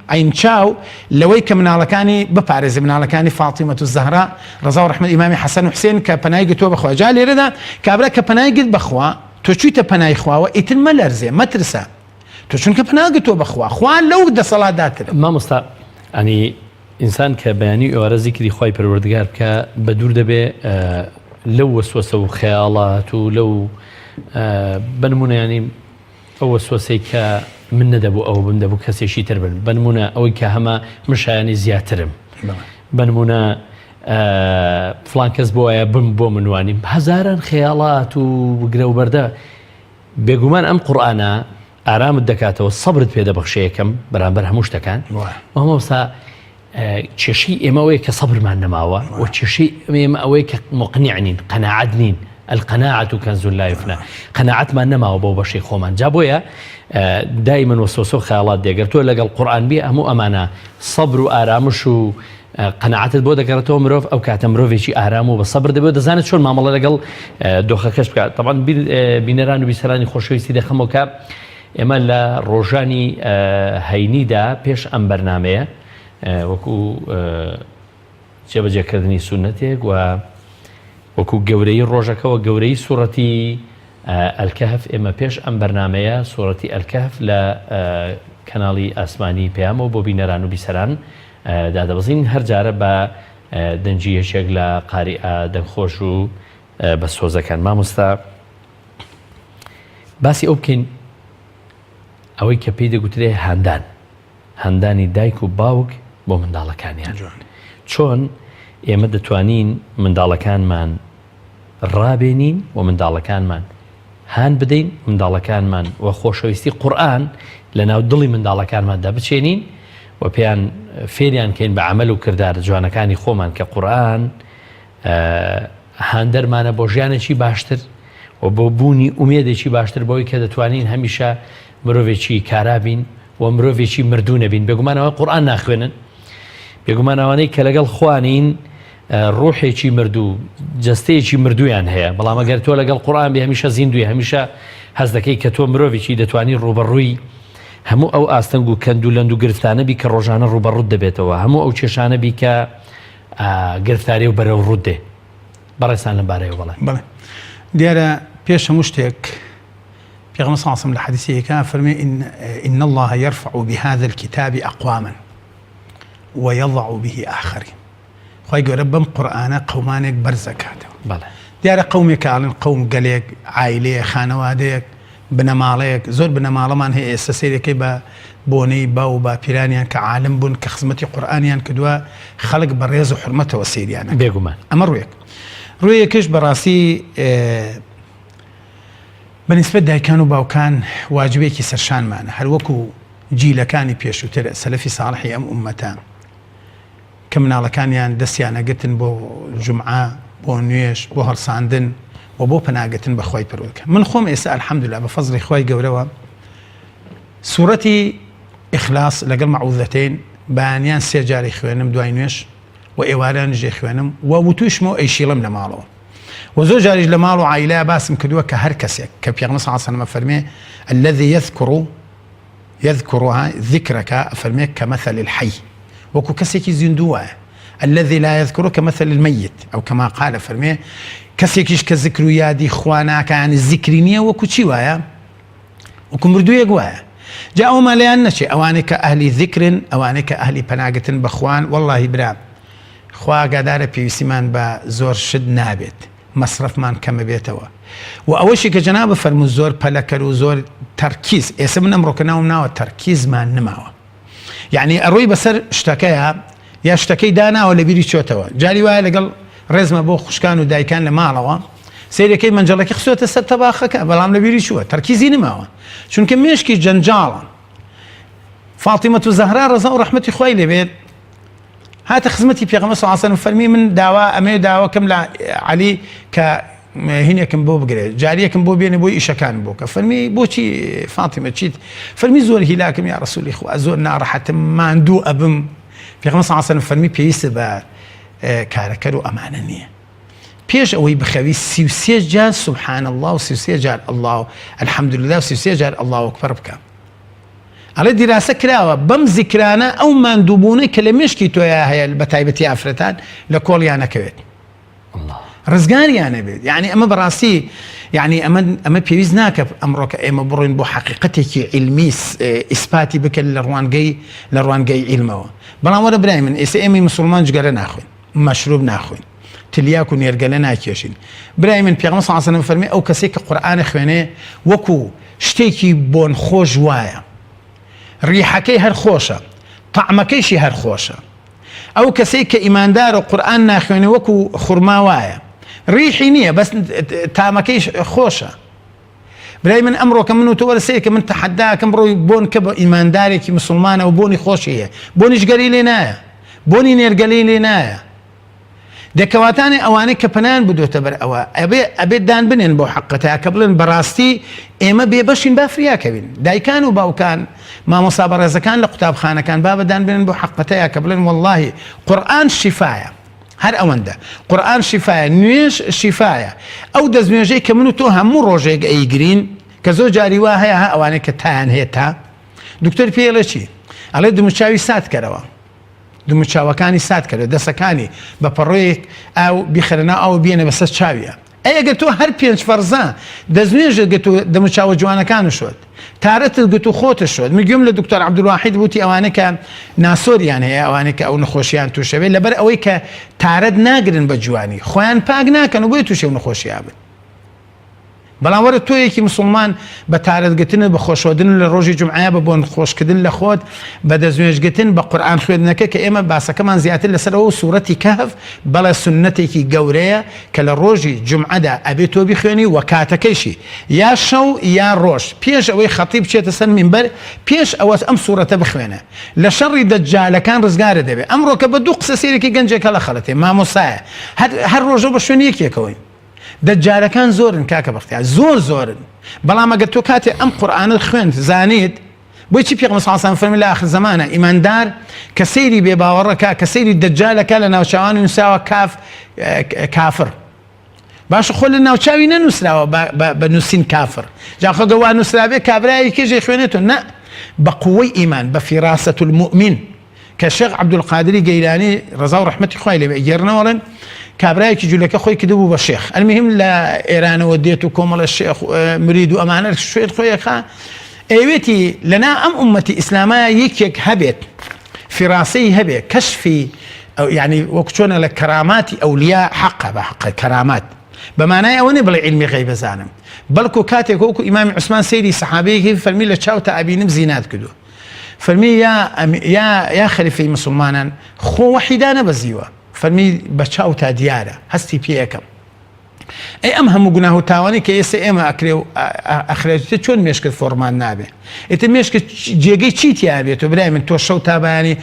عین چاو لەوەی کە مناڵەکانی بپارێزێ مناڵەکانی فاتیمەة الزەهرا ڕەزا و ڕەحمەت ئیمامی حەسەن و حوسێن کە پەناهی گرتووە بەخوا. جا لێرەدا کابرا کە پەناهی گرت بەخوا تۆ چوویتە پەناهی خواوە ئیتر مەلەرزێ مەترسە تۆ چونکە پەناهی گرتووە بەخوا خوا لەو دەسەڵاتدارترە. مامۆستا ئەنی ئینسان کە بەیانی ئێوارە زیکری خوای پەروەردگار بکە بە دوور دەبێ لەو وەسوسە و خەیاڵات و لەو بنمونە ینی ئەو وەسوسەی کە من نەدەبوو ئەو بم دەبوو کەسێکی تر بن بنمونە ئەوەی کە هەمە مشایانی زیاترم بنمونە فڵان کەس بۆ وایە بم بۆ منوانیم هەزاران خەیاڵات و گرە و بەردە بێگومان ئەم قورئانە ئارامت دەکاتەوە سەبرت پێ دەبەخشێ یەکەم بەرامبەر هەموو شتەکان مامۆستا کێشەی ئێمە ئەوەیە کە سەبرمان نەماوە و کێشەی ئێمە ئەوەیە کە مقنیع نین قەناعەت نین القەناعة كنز لا يفنى قەناعەتمان نەماوە بۆ بەشەی خۆمان جا بۆیە دایمەن وەسوسە و خەیاڵات دێگەر تۆ لەگەڵ قورئان بێ هەموو ئەمانە سەبر و ئارامش و قەناعەتت بۆ دەگەڕێتەوە مرۆڤ ئەو کاتە مرۆڤێکی ئارام و بە سەبر دەبێت دەزانێت چۆن مامەڵە لەگەڵ دۆخەکەش بکات. طبعاً بینەران و بیسەرانی خۆشەویستی دەخەمەوە کە ئێمە لە ڕۆژانی هەینیدا پێش ئەم بەرنمەیە وەکو جێبەجێکردنی سونەتێک و وەکو گەورەی ڕۆژەکەەوە گەورەی سوورەتی ئەلکەهف ئێمە پێش ئەم بەرنمەیە سوورەتی ئەلکەهف لە کەناڵی ئاسمانی پێیامەوە بۆ بینەران و بیسەران دادەبزین هەر جارە بە دەنجی یەکێک لە قاریئە دەنگخۆش و بە سۆزەکان مامۆستا باسی ئەو بکەین ئەوەی کە پێی دەگوترێ هەندانی دایک و باوک بۆ منداڵەکانیان چۆن ئێمە دەتوانین منداڵەکانمان ڕابێنین و منداڵەکانمان هان بدەین منداڵەکانمان و خۆشەویستی قورئان لە ناو دڵی منداڵەکانماندا بچێنین و پێیان فێریان کەین بە عەمەل و کردار جوانەکانی خۆمان کە قورئان هاندەرمانە بۆ ژیانێکی باشتر و بۆ بوونی ئومێدێکی باشتر بۆی کە دەتوانین هەمیشە مرۆڤێکی کارابین و مرۆڤێکی مردوو نەبین بێگومانەوە قورئان ناخوێنن بێگومانەوەی کە لەگەڵ خوانین ڕوحێکی مردوو جەستەیەکی مردویان هەیە بەڵام ئەگەر تۆ لەگەڵ قورئان بێ هەمیشە زیندوی هەمیشە هەز دەکەی کە تۆ مرۆڤێکی دەتوانی ڕوبەڕووی هەموو ئەو ئاستەنگ و کەند و لەند و گرفتانە بی کە ڕۆژانە ڕوبەڕوود دەبێتەوە هەموو ئەو کێشانە بی کە گرفتاری و بەرەو ڕوود دێ بەڕێسان لەمبارەیەوە بەڵێ دیارە پێش هەموو شتێک پێغەمبەر صلی الله علیه و سلم لە حەدیثێکە فەرمێ إن الله يرفع بهذا الكتاب أقواما ويضع به آخرين خۆی گەورە بەم قورئانە قەومانێک بەرزەکاتەوە دیارە قەومێک ئاڵن قەوم گەلێک عایلەیە خانەوادەیەک بنەماڵەیەک زۆر بنەماڵەمان هەیە ئێستا سەیرەکەی بە بۆنەی باو و باپیرانیان کە عالم بوون کە خزمەتی قورئانیان کردووە خەڵک بە ڕێز و حورمەتەوە سەیریانە بێگومان ئەمە ڕوویەکەش بەڕاستی بەنسبەت دایکان و باوکان واجبێکی سەرشانمانە هەروەکو جیلەکانی پێشووتر سەلەفی ساڵحی ئەم ئوممەتان کە مناڵەکانیان دەستیانەگرتن بۆ جومعە بۆ نوێژ بۆ هەڵساندن و بۆ پەناگرتن بە خۆی پەروەردگار من خۆم ئێستا الحەمدولillah بە فەزڵی خۆی گەورەوە سوورەتی ئیخلاس لەگەڵ مەعوذەتەین بەیانیان 3 جاری خوێنم دوای نوێژ و ئێواران ژێ خوێنم و وتوشمەوە ئەیشیڵم لە ماڵەوە و زۆر جاریش لە ماڵ و عایلە باسم کردووە کە هەر کەسێک کە پێغەمبەر صلی الله علیه و سلم فەرمێ الذي يذكرها ذكرك فەرمێ كمثل الحي وەکو کەسێکی زیندووە الذي لا يذكر كمثل الميت أو كما قال فەرمێ کەسێکیش کە ذکر و یادی خوا ناکە یعنی ذیکری نییە وەکو چی وایە وەکو مردوویەک وایە جا ئەومان لەیان نەچێ ئەوانەی کە ئەهلی ذیکرن ئەوانەی کە ئەهلی پەناگرتن بە خوان وەڵڵاهی برا خوا ئاگادارە پێویستیمان بە زۆر شت نابێت مەصرفمان کەمە بێتەوە و ئەوەشی کە جەنابە فەرموو زۆر پەلەکەر و زۆر تەرکیز ئێستا من ئەمڕۆکە ناوم ناوە تەرکیزمان نماوە یعنی ئەڕۆی بەسەر شتەکەیە یا شتەکەی داناوە لە بیری چۆتەوە جاری وایە لەگەڵ ڕێزمە بۆ خوشکان و دایکان لە ماڵەوە سیرەکەی منجەڵەکە خسووەتە سەر تەباخەکە بەڵام لە بیری چووە تەرکیزی نماوە چونکە مێشکی جەنجاڵە فاتیمە و زەهرا ڕەزا و ڕەحمەتی خوای لێبێت هاتە خزمەتی پێغەمبەر صلی الله علیه و سلم فەرمی من داوا ئەمێ داواکەم لە عەلی کە هینێکم بۆ بگرێت جاریەکم بۆ بێنێ بۆی ئیشەکان بۆکە فەرمی بۆچی فاتیمە چیت فەرمی زۆر هیلاکم یا ڕەسوولی خوا زۆر ناڕەحەتم ماندوو ئەبم پێغەمبەر صلی الله علیه و سلم فەرمی پێویستە بە کارەکەر و ئەمانە نییە پێش ئەوەی بخەوی 33 جار سبحان الله و 33 جار الله الحەمدولله و 33 جار الله ئەکبەر بکە ئەڵێ دیراسە کراوە بەم زیکرانە ئەو ماندووبوونەی کە لە مێشکی تۆیە هەیە بە تایبەتی ئافرەتان لە کۆڵیان نەکەوێت ڕزگاریانە بێت یعنی ئەمە بەڕاستی یعنی ئەمە پێویست ناکە ئەمڕۆکە ئێمە بڕۆین بۆ حەقیقەتێکی عیلمی ئیسپاتی بکەن لە ڕوانگەی عیلمەوە بەڵام وەرە برای من ئێستا ئێمەی مسلمان جگەرە ناخوێن مەشروب ناخوێن تلیاک و نێرگەلە ناکێشین برای من پێغەمبەر صلی الله علیه و سلم فەرمێ ئەو کەسێک کە قورئانە خوێنێ وەکو شتێکی بۆن خۆش وایە ریحەکەی هەر خۆشە طعمەکەیشی هەر خۆشە ئەو کەسەی کە ئیماندارە قورئان ناخوێنێ وەکو خوڕما وایە ریحی نییە بەس تامەکەیش خۆشە برای من ئەمڕۆکە من و تۆ وەرە کە من تەحەداکەم بڕۆی بۆن کە بە ئیماندارێکی مسلمانە و بۆنی خۆشی هەیە بۆنیش گەری لێ نایە بۆنی نێرگەلەی لێ نایە دەکەواتانی ئەوانەی کە پەنان بدۆتە بەر ئەوە ئەبێت دان بنێن بۆ حەقەتەیە کە بڵێن بەڕاستی ئێمە بێبەشین با فریاکەوین دایکان و باوکان مامۆستا بەڕێزەکان لە قوتابخانەکان با بەدان بنێن بۆ حەقەتەیە کە بڵێن وەڵڵاهی قورئان شیفایە هەر ئەوەندە قورئان شیفایە نوێژ شیفایە ئەو دەستنوێژەی کە من و تۆ هەموو ڕۆژێک ئەیگرین کە زۆر جاری وا هەیە ئەوانەیە کە تایان هەیە تا دکتۆر پێڵێ چی ئەڵێ دموچاوی سات کەرەوە دموچاوەکانی سات کەرەوە دەسەکانی بە پەڕۆیەک ئاو بیخەرەنا ئەو بێنە بەسەر چاویە ئەگەر تۆ هەر 5 فەرزە دەستنوێژت گەت و دەموچاوە جوانەکان شۆت تارەتت گوت و خۆتە شۆت میگوم لە دکتۆر عەبدولواحید وتی ئەوانە کە ناسۆریان هەیە ئەوانە کە ئەو نەخۆشییان تووشەوێت لەبەر ئەوەی کە تارەت ناگرن بە جوانی خۆیان پاک ناکەن و بۆی تووشێ و نەخۆشییا بن بەڵام وەرە تۆ یەکی مسلمان بە تارەتگرتن بە خۆشۆدن لە ڕۆژی جمعە بە بۆن خۆشکردن لە خۆت بە دەستنوێژگرتن بە قورئان خوێندنەکە کە ئێمە باسەکەمان زیاتر لەسەرەوە سوورەتی کەهف بەڵێ سنەتێکی گەورەیە کە لە ڕۆژی جمعەدا ئەبێت تۆ بخوێنی و کاتەکەیشی یا شەو یا ڕۆژ پێش ئەوەی خەتیب بچێتە سەر مینبەر پێش ئەوە ئەم سوورەتە بخوێنە لە شەڕی دەجالەکان ڕزگارە دەبێت ئەمڕۆ کە بە دوو قسە سێرێکی گەنجێکە لە خەڵەتێ مامۆسایە هەر ڕۆژە بە شوێن یەکێکەوەی دەجارەکان زۆرن کاکە بەختیار زۆرن بەڵام ئەگەر تۆ کاتێ ئەم قورئانت خوێند زانیت بۆی چی پێغەمبەر صلی الله علیه و سلم فەرمی لە ئاخر زەمانە ئیماندار کە سەیری بێباوەڕەکە کە سەیری دەجالەکە لە ناوچاوانی نووسراوە کافر باش خۆ لە ناوچاوی نەنووسراوە بە نووسین کافر جا خۆ گەوا نووسرابێ کابرای کێژێ خوێنێتەوە نە بە قووەی ئیمان بە فیراسەت المؤمن کە شێخ عەبدولقادری گەیلانی ڕەزا و ڕەحمەتی خوای لێبێ ئەگێڕنەوەڵێن کابرایەکی جوولەکە خۆی کردبوو بە شێخ ئەلمهم لە ئێرانەوە دێت و کۆمەڵە شێخ مرید و ئەمانە شوێت خۆیەکە ئەوێتی لەنا ئەم ئومەتی ئیسلامە یەکێک هەبێت فیراسەی هەبێت کەشفی یعنی وەکو چۆنە لە کەراماتی ئەولیا حەقە بە حەقە کەرامات بەمانای ئەوە نێ بڵێ عیلمی غەیب بزانم بەڵکو کاتێک وەکو ئیمامی عوسمان سەیری سەحابەیەکی فەرمی لە چاوتە ئەبینم زینات کردو فەرمی یا خەلیفەی مسلمانان خۆ وەحیدا نەبەزیوە فەرمی بە چاو تا دیارە هەستی پێ یەکەم ئەی ئەم هەموو گوناه و تاوانی کە ئێستا ئێمە ئەکرێ و ئەخرێتێت چۆن مێشکت فۆرمان نابێ ئێتە مێشکت جێگەی چیتیا بێت و برای من تۆ شەو تا بەیانی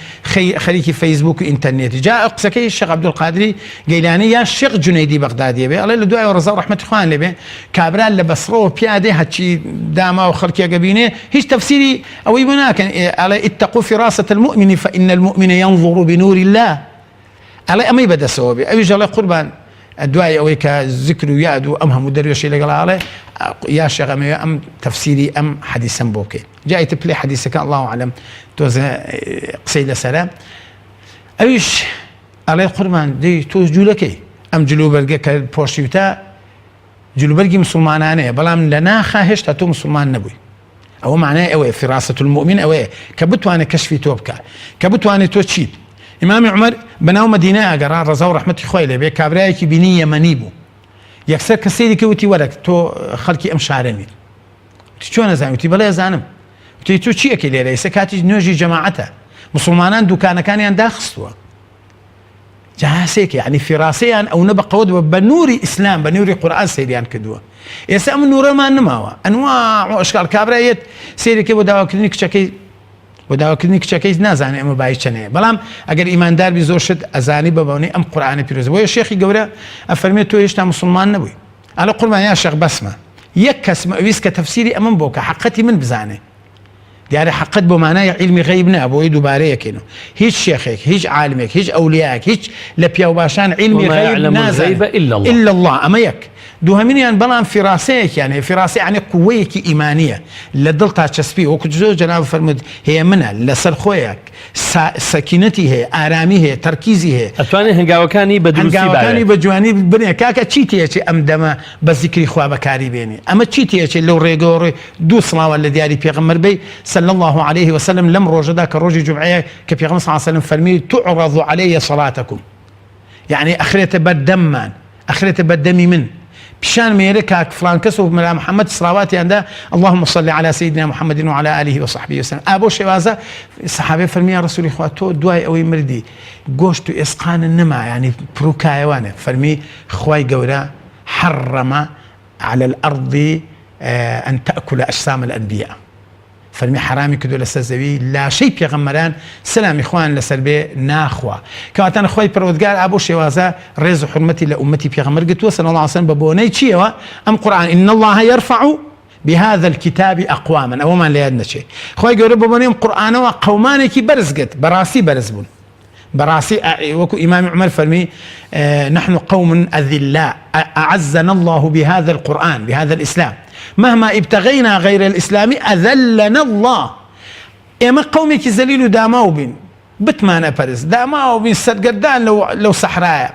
خەریکی فەیسبوک و ئینتەرنێتی جا قسەکەی شێخ عەبدولقادری گەیلانی یا شێخ جونەیدی بەغدادیە بێ ئەڵێ لە دوای ڕەزا و ڕەحمەتی خوان لێبێ کابرا لە بەسڕەوە پیادێ هەچی داما و خەڵکیەکە بینێ هیچ تەفسیری ئەوەی بۆ ناکەن ئەڵێ اتقوا فراسة المؤمن فإن المؤمن ينظر بنور الله ئەڵێ ئەمەی بەدەسەوە بێ ئەویش ئەڵێ قوربان دوای ئەوەی کە ذکر و یاد و ئەم هەموو دەروێشی لەگەڵاڵێ یا شێخەمەوێ ئەم تەفسیری ئەم حەدیسەم بۆ بکەین جایتە پلێ حەدیسەکە الله عەلەم تۆزە قسەی لەسەرە ئەویش ئەڵێ قوربان دەی تۆ جوولەکەی ئەم جلوبەرگە کە پۆشیوتە جلوبەرگی مسلمانانەیە بەڵام لە ناخا هێشتا تۆ مسلمان نەبووی ئەوە معنای ئەوەیە فیراسەت المؤمن ئەوەیە کە بتوانێت کەشفی تۆ بکە کە بتوانێت تۆ چیت ئیمامی عومەر بەناو مەدینە ئەگەڕا ڕەزا و ڕەحمەتی خوای لێبێ کابرایەکی بینی یەمەنی بوو یەکسەر کە سەیری کە وتی وەرە تۆ خەڵکی ئەم شارەنیت وتی چۆن نەزانم وتی بەڵێ ئەزانم وتی تۆ چی ئەکەی لێرە ئێستا کاتی نوێژی جەماعەتە مسلمانان دوکانەکانیان داخستووە جاهاسێک یعنی فیراسەیان ئەو نە بەقەوت بە نووری ئیسلام بە نووری قورئان سەیریان کردووە ئێستا ئەم نورەمان نماوە ئەنواع و ئەشکال کابرایەت سەیرێکی بۆ داواکردنی کچەکەی بۆ داواکردنی کچەکەی نازانێ ئەمە بای چەنەیە بەڵام ئەگەر ئیماندار بی زۆر شت ئەزانی بەبەونەی ئەم قورئانە پیرۆزە بۆیە شێخی گەورە ئەفەرمێت تۆ هێشتا مسلمان نەبووی ئەڵێ قوربان یا شێخ بەسمە یەک کەس ئەویست کە تەفسیری ئەمەم بۆ کە حەقەتی من بزانێ دیارە حەقەت بۆ مانای عیلمی غەیب نە بۆی دووبارە یەکێنەوە هیچ شێخێک هیچ عالمێک هیچ ئەولیایەک هیچ لە پیاو باشان عیلمی غەیب نازانێت إلا الله ئەمە یەک دووهەمینیان بەڵام فیراسەیەکیان هەیە فیراسە یعنی قووەیەکی ئیمانیە لە دڵ تا چەسپی وەکو زۆر جەناب فەرمود هەیە منە لەسەر خۆیەک سەکینەتی هەیە ئارامی هەیە تەرکیزی هەیە ئەتوانێت هەنگاوەکانی بە دروستی بە جوانی بنێ کاکە چی تێچێ ئەم دەمە بە زیکری خوا بەکاری بێنی ئەمە چی تێچێ لەو ڕێگەوەڕێ دوو سڵاوە لە دیاری پێغەمبەر بەی صلی الله عليه وسلم لەم ڕۆژەدا کە ڕۆژی جومعەیە کە پێغەمبەر صلی الله عليه وسلم فەرمی تعرض علي صلاتكم يعني ئەخرێتە بەردەممان ئەخرێتە بەردەمی من بشان ميري كاك فلان كسو من محمد صلواتي عنده اللهم صل على سيدنا محمد وعلى آله وصحبه وسلم أبو شوازة الصحابة فرمي يا رسول الله تو دواي أوي مردي قوشتو إسقان النما يعني بروكايوانه فرمي خواي قورا حرم على الأرض أن تأكل أجسام الأنبياء فرمي حرامي كدو لسزوي لا شيء بيغمران سلام إخوان لسربي ناخوا كواتان أخوي برودقار أبو شوازة ريز حرمتي لأمتي بيغمر قلت صلى الله عليه وسلم ببوني تشيوا أم قرآن إن الله يرفع بهذا الكتاب أقواما أو ما ليادنا شيء أخوي قولوا ببوني قرآن وقوماني كي برزقت براسي برزبون براسي وكو إمام عمر فرمي نحن قوم أذلاء أعزنا الله بهذا القرآن بهذا الإسلام مهما ابتغينا غير الإسلام أذلنا الله. ئێمە قەومێکی زەلیل و داماو بین، بتمانە پەرست، داماو بین سەرگەردان لەو سەحرایە،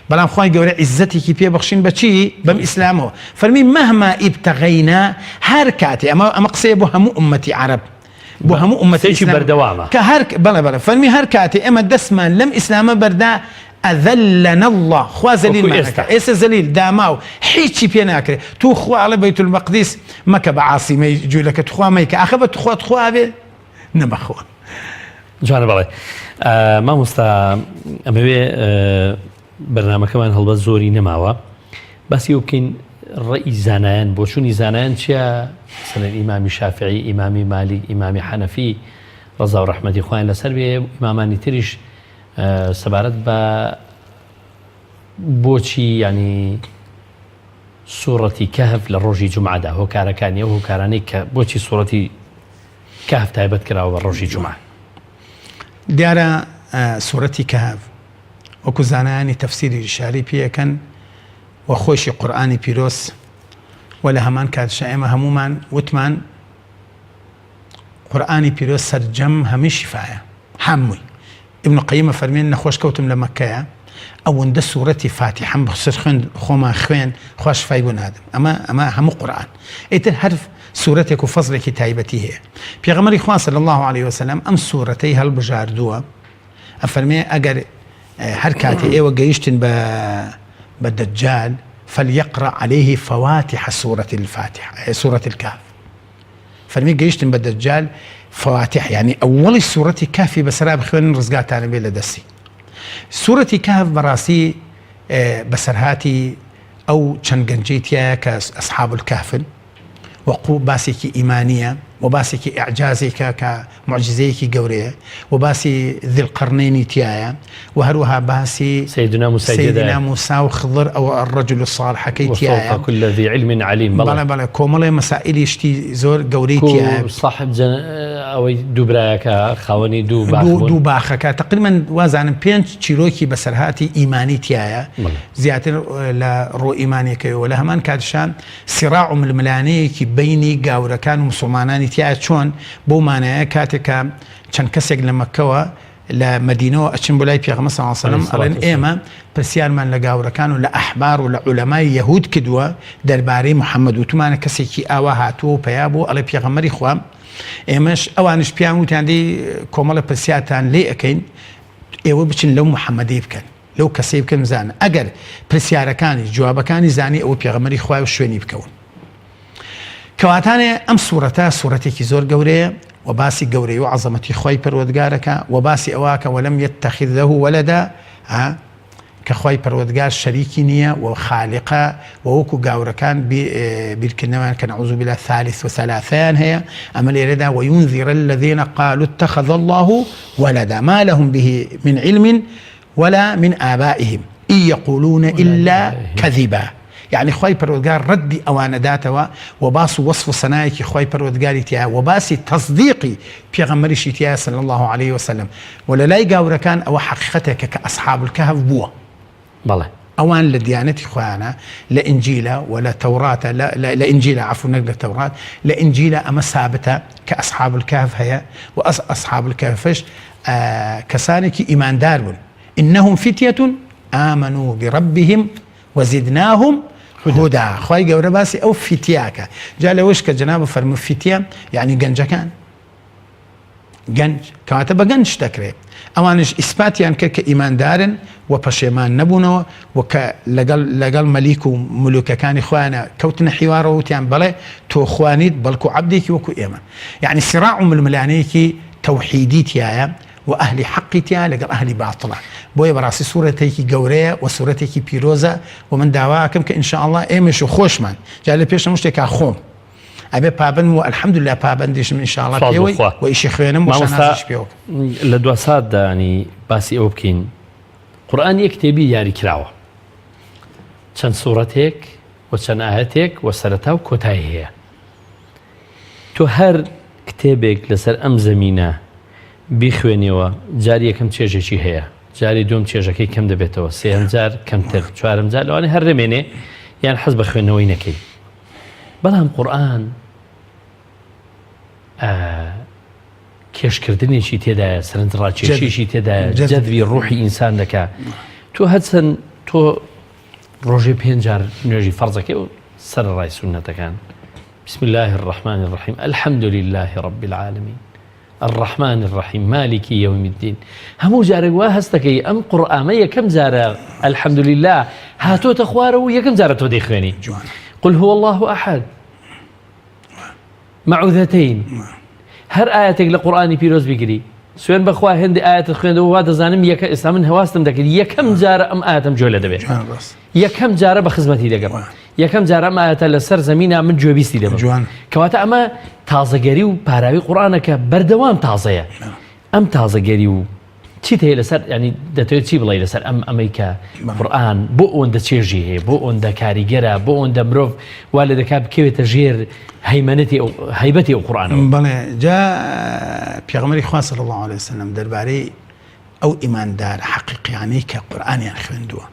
بەڵام خوای گەورە عیزەتێکی پێبەخشین بەچی؟ بەم ئیسلامەوە. فەرمی مەهما ئیبتەغەینا، هەر کاتێ، ئەمە قسەیە بۆ هەموو ئومەتی عەرەب، بۆ هەموو ئومەتی ئیسلام بەردەوامە، کە بەڵێ فەرمی هەر کاتێ ئێمە دەستمان لەم ئیسلامە بەردا ئەذەلەنە الله، خوا زەلیلمان ئەکا، ئێستا زەلیل داماو هیچی پێ ناکرێت. تو خوا ئەڵێ بەیت المەقدیس مەکە بە عاسیمەی جوولەکە، تخوا مەیکە، ئاخە بە تخوا بێ نەبەخوا. جوانە بەڵێ. مامۆستا ئەمەوێ بەرنامەکەمان هەڵبەت زۆری نەماوە، باسی بکەین ڕێی زانایان، بۆ چوونی زانایان چییە؟ مثلەن ئیمامی شافعی، ئیمامی مالیک، ئیمامی حەنەفی ڕەزا و ڕەحمەتی خوایان لەسەر بێ، ئیمامانی تریش سەبارەت بە بۆچی ینی سوورەتی کەهف لە ڕۆژی جومعەدا، هۆکارەکانی ئەو هۆکارانەی کە بۆچی سوورەتی کەهف تایبەت کراوە بە ڕۆژی جومعە. دیارە سوورەتی کەهف وەکو زانایانی تەفسیری شاری پێەکەن و خۆشی قورئانی پیرۆز، و لە هەمان کاتشە ئێمە هەمومان وتمان قورئانی پیرۆز سەرجەم هەمی شیفایە، هەمووی. ابن قەییمە فەرمێن نەخۆش کەوتم لە مەککەیە، ئەوەندە سوورەتی فاتیحەم بەخسر خۆمان خوێن خوا شیفای بۆ نادەم. ئەمە هەموو قورئان. ئیتر هەر سوورەتێک و فەزلێکی تایبەتی هەیە. پێغەمبەری خوا صلی الله عليه وسلم ئەم سوورەتەی هەڵبژاردووە، ئەفەرمێ ئەگەر هەر کاتێ ئێوە گەیشتن بە دەجال فليقرأ عليه فواتح سورة الفاتحة، سورة الكهف. فەرمی گەیشتن بە دەجال فواتح، يعني أول سورة كهف بسراب خوێن ڕزگاتانە بێ لە دەستی. سورەتی کەهف بەڕاستی بەسەرهاتی ئەو چەند گەنجەی تایە کە ئەسحاب الکەهفن، وەقوع باسێکی ئیمانیە و باسێکی ئیعجازێکە کە معجزەیەکی گەورەیە، و باسی ذیلقەرنەینی تایە، و هەروەها باسی سەیدنا موسا و خضر ئەو الرجل الصالحەکەی تایە، وفوق كل ذي علم عليم. بەڵێ کۆمەڵێ مەسائلی شتی زۆر گەورەی تایە، صاحب ئەوەی دوو برایەکە خاوەنی دوو باخەکە، تقریبا وازانم 5 چیرۆکی بەسەرهاتی ئیمانی تایە، زیاتر لە ڕۆ ئیمانیەکەیەوە. لە هەمان کاتشان سیراع و ململانەیەکی بینی گاورەکان و مسلمانانی تایە، چۆن بۆ مانایە کاتێکە چەند کەسێک لە مەککەوە لە مەدینەوە ئەچن بۆ لای پێغەمبەر صلی الله علیه وسلم، ئەڵێن ئێمە پرسیارمان لە گاورەکان و لە ئەحبار و لە عولەمای یەهود کردووە دەربارەی محەممەد، وتمانە کەسێکی ئاوا هاتووە و پیا بوو، ئەڵێ پێغەمبەری خوا ئێمەش ئەوانش پیان وتیاندی کۆمەڵە پرسیارتان لێ ئەەکەین، ئێوە بچن لەو محەممەدەی بکەن، لەو کەسەی بکەن بزانن، ئەگەر پرسیارەکانی جوابەکانی زانی ئەوە پێغەمبەری خوای و شوێنی بکەون. کەواتانێ ئەم سوورەتە سوورەتێکی زۆر گەورەیە و باسی گەورەی و عەزەمەتی خوای پەروەردگارەکە، و باسی ئەوەکە وەلەم یەتەخیذ لەه وەلەدا، کە خوای پەروەردگار شەریکی نییە و خالقە، و وەکو گاورەکان بیرکردنەوەیان کە نەعوذ بالله ثالث و ثلاثەیان هەیە. ئەمە لێرەدا وينذر الذين قالوا اتخذ الله ولدا ما لهم به من علم ولا من آبائهم إن يقولون إلا كذبا. يعني خوای پەروەردگار ڕەدی ئەوانە داتەوە، و باس و وەصف و سەنایەکی خوای پەروەردگاری تایە، و باسی تەصدیقی پێغەمبەریشی تایە صلی الله عليه وسلم. و لە لای گاورەکان ئەوە حەقیقەتێکە کە ئەسحاب الکەهف بووە، بەڵێ ئەوان لە دیانەتی خۆیانە لە ئینجیلە و لە تەوراتە، لە ئینجیلە عەفو نەک لە تەورات، لە ئینجیلە ئەمە سابتە کە ئەسحاب الکەهف هەیە، و ئەسحاب الکەهفش کەسانێکی ئیماندار بوون. إنهم فتية آمنوا بربهم وزدناهم هدى. خوای گەورە باسی ئەو فتیاکە، جا لەوەش کە جەناب فەرموو فتیە یعنی گەنجەکان، گەنج کەواتە بە گەنج دەکرێت. ئەوانش ئیسپاتیان کرد کە ئیماندارن و پەشێمان نەبوونەوە، و کە لەگەڵ مەلیک و ملوکەکانی خۆیانە کەوتنە حیوارەوە، وتیان بەڵێ تۆ خوانیت بەڵکو عەبدێکی وەکو ئێمە. یعنی سیراع و ململانەیەکی تەوحیدی تایە و ئەهلی حەقی تیا لەگەڵ ئەهلی باتڵە. بۆیە بەڕاستی سوورەتێکی گەورەیە و سوورەتێکی پیرۆزە، و من داواکەم کە ئینشاءالله ئێمەش و خۆشمان جا لە پێش هەموو شتێکا خۆم ئەبێ پابند و الحەمدولله پابندیشم ئینشاءالله پێوەی و ئیشی خوێنم و شانازیش پێوە. لە دو ساتدا ینی باسی ئەوە بکەین، قورئان یەک کتێبی یاری کراوە، چەند سوورەتێک و چەند ئاەتێک و سەرەتا و کۆتایی هەیە. تۆ هەر کتێبێک لەسەر ئەم زەمینە بیخوێنیەوە، جاری یەکەم چێژێکی هەیە، جاری دوم چێژەکەی کەم دەبێتەوە، سێهەم جار کەمتر، چوارم جار لەوانێ هەر دەمێنێ، یان حەز بە خوێندنەوەی نەکەی. بەڵام قورئان کێشکردنێکی تێدایە، سەرنجڕاکێشیشی تێدایە، جەذبی ڕوحی ئینسان دەکات. تۆ هەرچەند تۆ ڕۆژێ 5 جار نوێژی فەرزەکەی و سەرڕای سونەتەکان. بسم الله الرحمن الرحيم الحمد لله رب العالمين الرحمن الرحيم مالك يوم الدين. هەموو جارێک وا هەستەکەی ئەم قورئانە یەکەم جارە الحمد لله هاتۆتە خوارەوە و یەکەم جارە تۆ دەیخوێنی. قل هو الله أحد معوذتين. هەر ئاەتێک لە قورئانی پیرۆز بگری سوێن بەخوا هێندی ئاەتت خوێندەوە وا دەزانم یەکە ئێستا من هەواستم دەکرد یەکەم جارە ئەم ئاەتم گوێ لە دەبێت، یەکەم جارە بە خزمەتی دەگەڕ، یەکەم جارە ئەم ئاەتە لەسەر زەمینە من گوێبیستی دەبم. کەواتە ئەمە تازەگەری و پاراوی قورئانەکە بەردەوام تازەیە. ئەم تازەگەری و چیت هەیە لەسەر ینی دەتەوێت چی بڵێ لەسەر ئەمەی کە قورئان بۆ ئەوەندە چێژی هەیە، بۆ ئەوەندە کاریگەرە، بۆ ئەوەندە مرۆڤ وا لە دەکات بکەوێتە ژێر هەیبەتی ئەو قورئانەوە. بەڵێ جا پێغەمبەری خوا صلی الله علیه وسلم دەربارەی ئەو ئیماندار حەقیقیانەی کە قورئانیان خوێندووە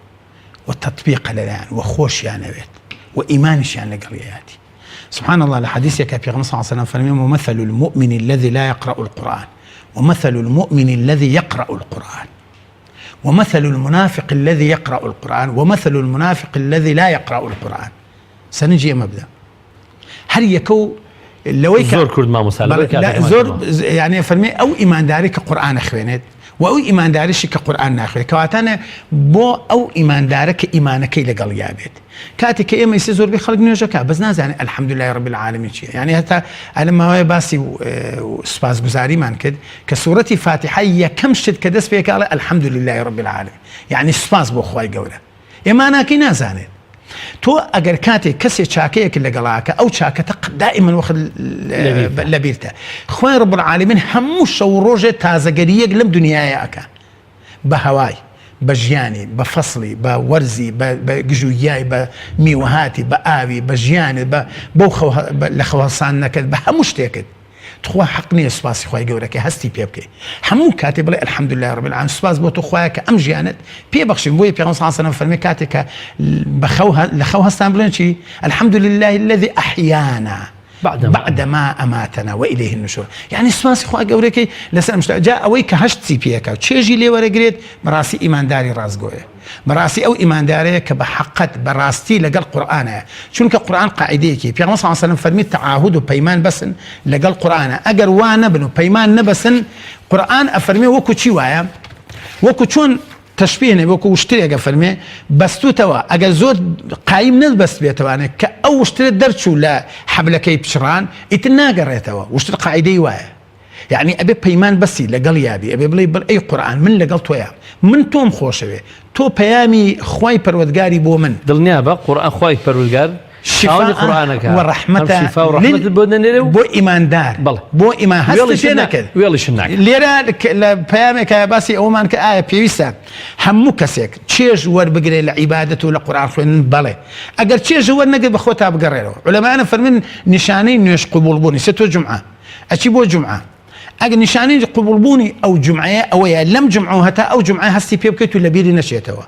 و تطبیق لەلایەن و خۆشیانەوێت و ئیمانیشیان لەگەڵیەتی. سبحان الله لحديثك في صلى الله عليه وسلم فرمي ومثل المؤمن الذي لا يقرأ القرآن ومثل المؤمن الذي يقرأ القرآن ومثل المنافق الذي يقرأ القرآن ومثل المنافق الذي لا يقرأ القرآن. سنجي مبدأ هل يكو لويك زور كرد ما مسالمة لا زور يعني فرمي أو إيمان دارك قرآن خوينت و إيمان دارش كقرآن ناخذ كواتنا بو أو إيمان دارك إيمانك لقل يابت كاتك إما يسيزور بخلق نيوجك بس ناز يعني الحمد لله رب العالمين شيء يعني حتى لما هو باسي وسباس جزاري مان كد كسورة فاتحة كم شد كدس فيك على الحمد لله رب العالمين يعني سباس بو خواي قوله إيمانك نازانه تو اگر کاتی کسی چاکەیەک لەگەڵاکە ئەو چاکەتە دائما وەخت لەبیرتە. خوای رب العالمین هەموو شەو ڕۆژێ تازەگەریەک لەم دنیاە ئەکا بە هەوای، بە ژیانی، بە فەسڵی، بە وەرزی، بە گژوگیای، بە میوەهاتی، بە ئاوی، بە ژیانی، لە خەوەسانەکەت، بە هەموو شتێکت. تخوا حق نییە سوپاسی خوای گەورەکە هەستی پێ بکەیت. هەموو کاتێ بڵێ الحمد لله رب العالمین سوپاس بۆ تۆ خوایە کە ئەم ژیانت پێبەخشین. بۆیە پێغەمبەر صلی الله علیه و سلم فەرمێ کاتێک کە لە خەو هەستان بڵێن چی الحمد لله الذي أحيانا بعد ما أماتنا وإليه النشور. يعني سوپاسی خوای گەورەکەی لەسەر مشت جا ئەوەی کە هەشتی پێکە چێژی لێ وەرەگرێت بەڕاستی ئیمانداری ڕاستگۆیە، بەڕاستی ئەو ئیماندارەیە کە بە حەقەت بەڕاستی لەگەڵ قورئانەیە. چونکە قورئان قاعیدەیەکی پێغەمبەر صلی الله علیه و سلم فەرمی تعاهد و پەیمان بەسن لەگەڵ قورئانە. ئەگەر وا نەبن و پەیمان نەبەسن قورئان ئەفەرمێ وەکو چی وایە، وەکو چۆن تشبيه نبي وكو وشتري فرمي بستو توا اجا زود قايم نلبس بيتوانه كأو وشتري درتشو لا حبلكي بشران اتناقر يتوا وشتري قاعدة وايا يعني ابي بيمان بسي لقل يابي ابي بلي بل اي قرآن من لقل تويا من توم خوشوي تو بيامي خواي پروردگاري بو من دلنيابة قرآن خواي پروردگار شفاء ورحمة شفاء ورحمة بو إيمان دار بو إيمان هستشينا كده ويلي شناك ليرا لبيامك باسي أومان كآية بيويسا همو كسيك تشيج ور بقري لعبادته لقرآن خوين بالي أقر تشيج ور نقل بخوتها بقريرو علماء أنا فرمين نشانين نيش قبول بوني ستو جمعة أشيبو جمعة أجل نشانين قبول بوني أو جمعة أو يا لم جمعوها هتا أو جمعة هستي بيبكيتو لبيري نشيتوا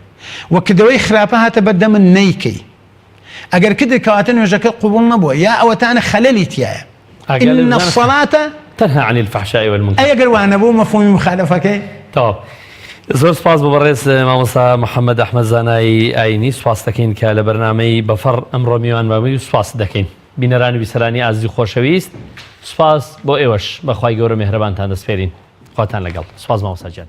وكدوي خرابها تبدأ من نيكي اگر كده كواتن وجهك قبول نبوه يا اوتانا خللي تيايا ان الصلاه تنهى عن الفحشاء والمنكر اي قروان ابو مفهوم مخالفه طب زۆر سپاس بۆ بەڕێز مامۆستا محەممەد ئەحمەد زانایی ئاینی سپاس دەکەین کە لە بەرنامەی بەفەڕ ئەمڕۆ میوانماوەی و سپاس دەکەین بینەرانی بیسەرانی ئازیز خۆشەویست سپاس بۆ ئێوەش بەخوای گەورە میهرەبانتان دەسپێرین خواتان لەگەڵ سپاس مامۆستا جان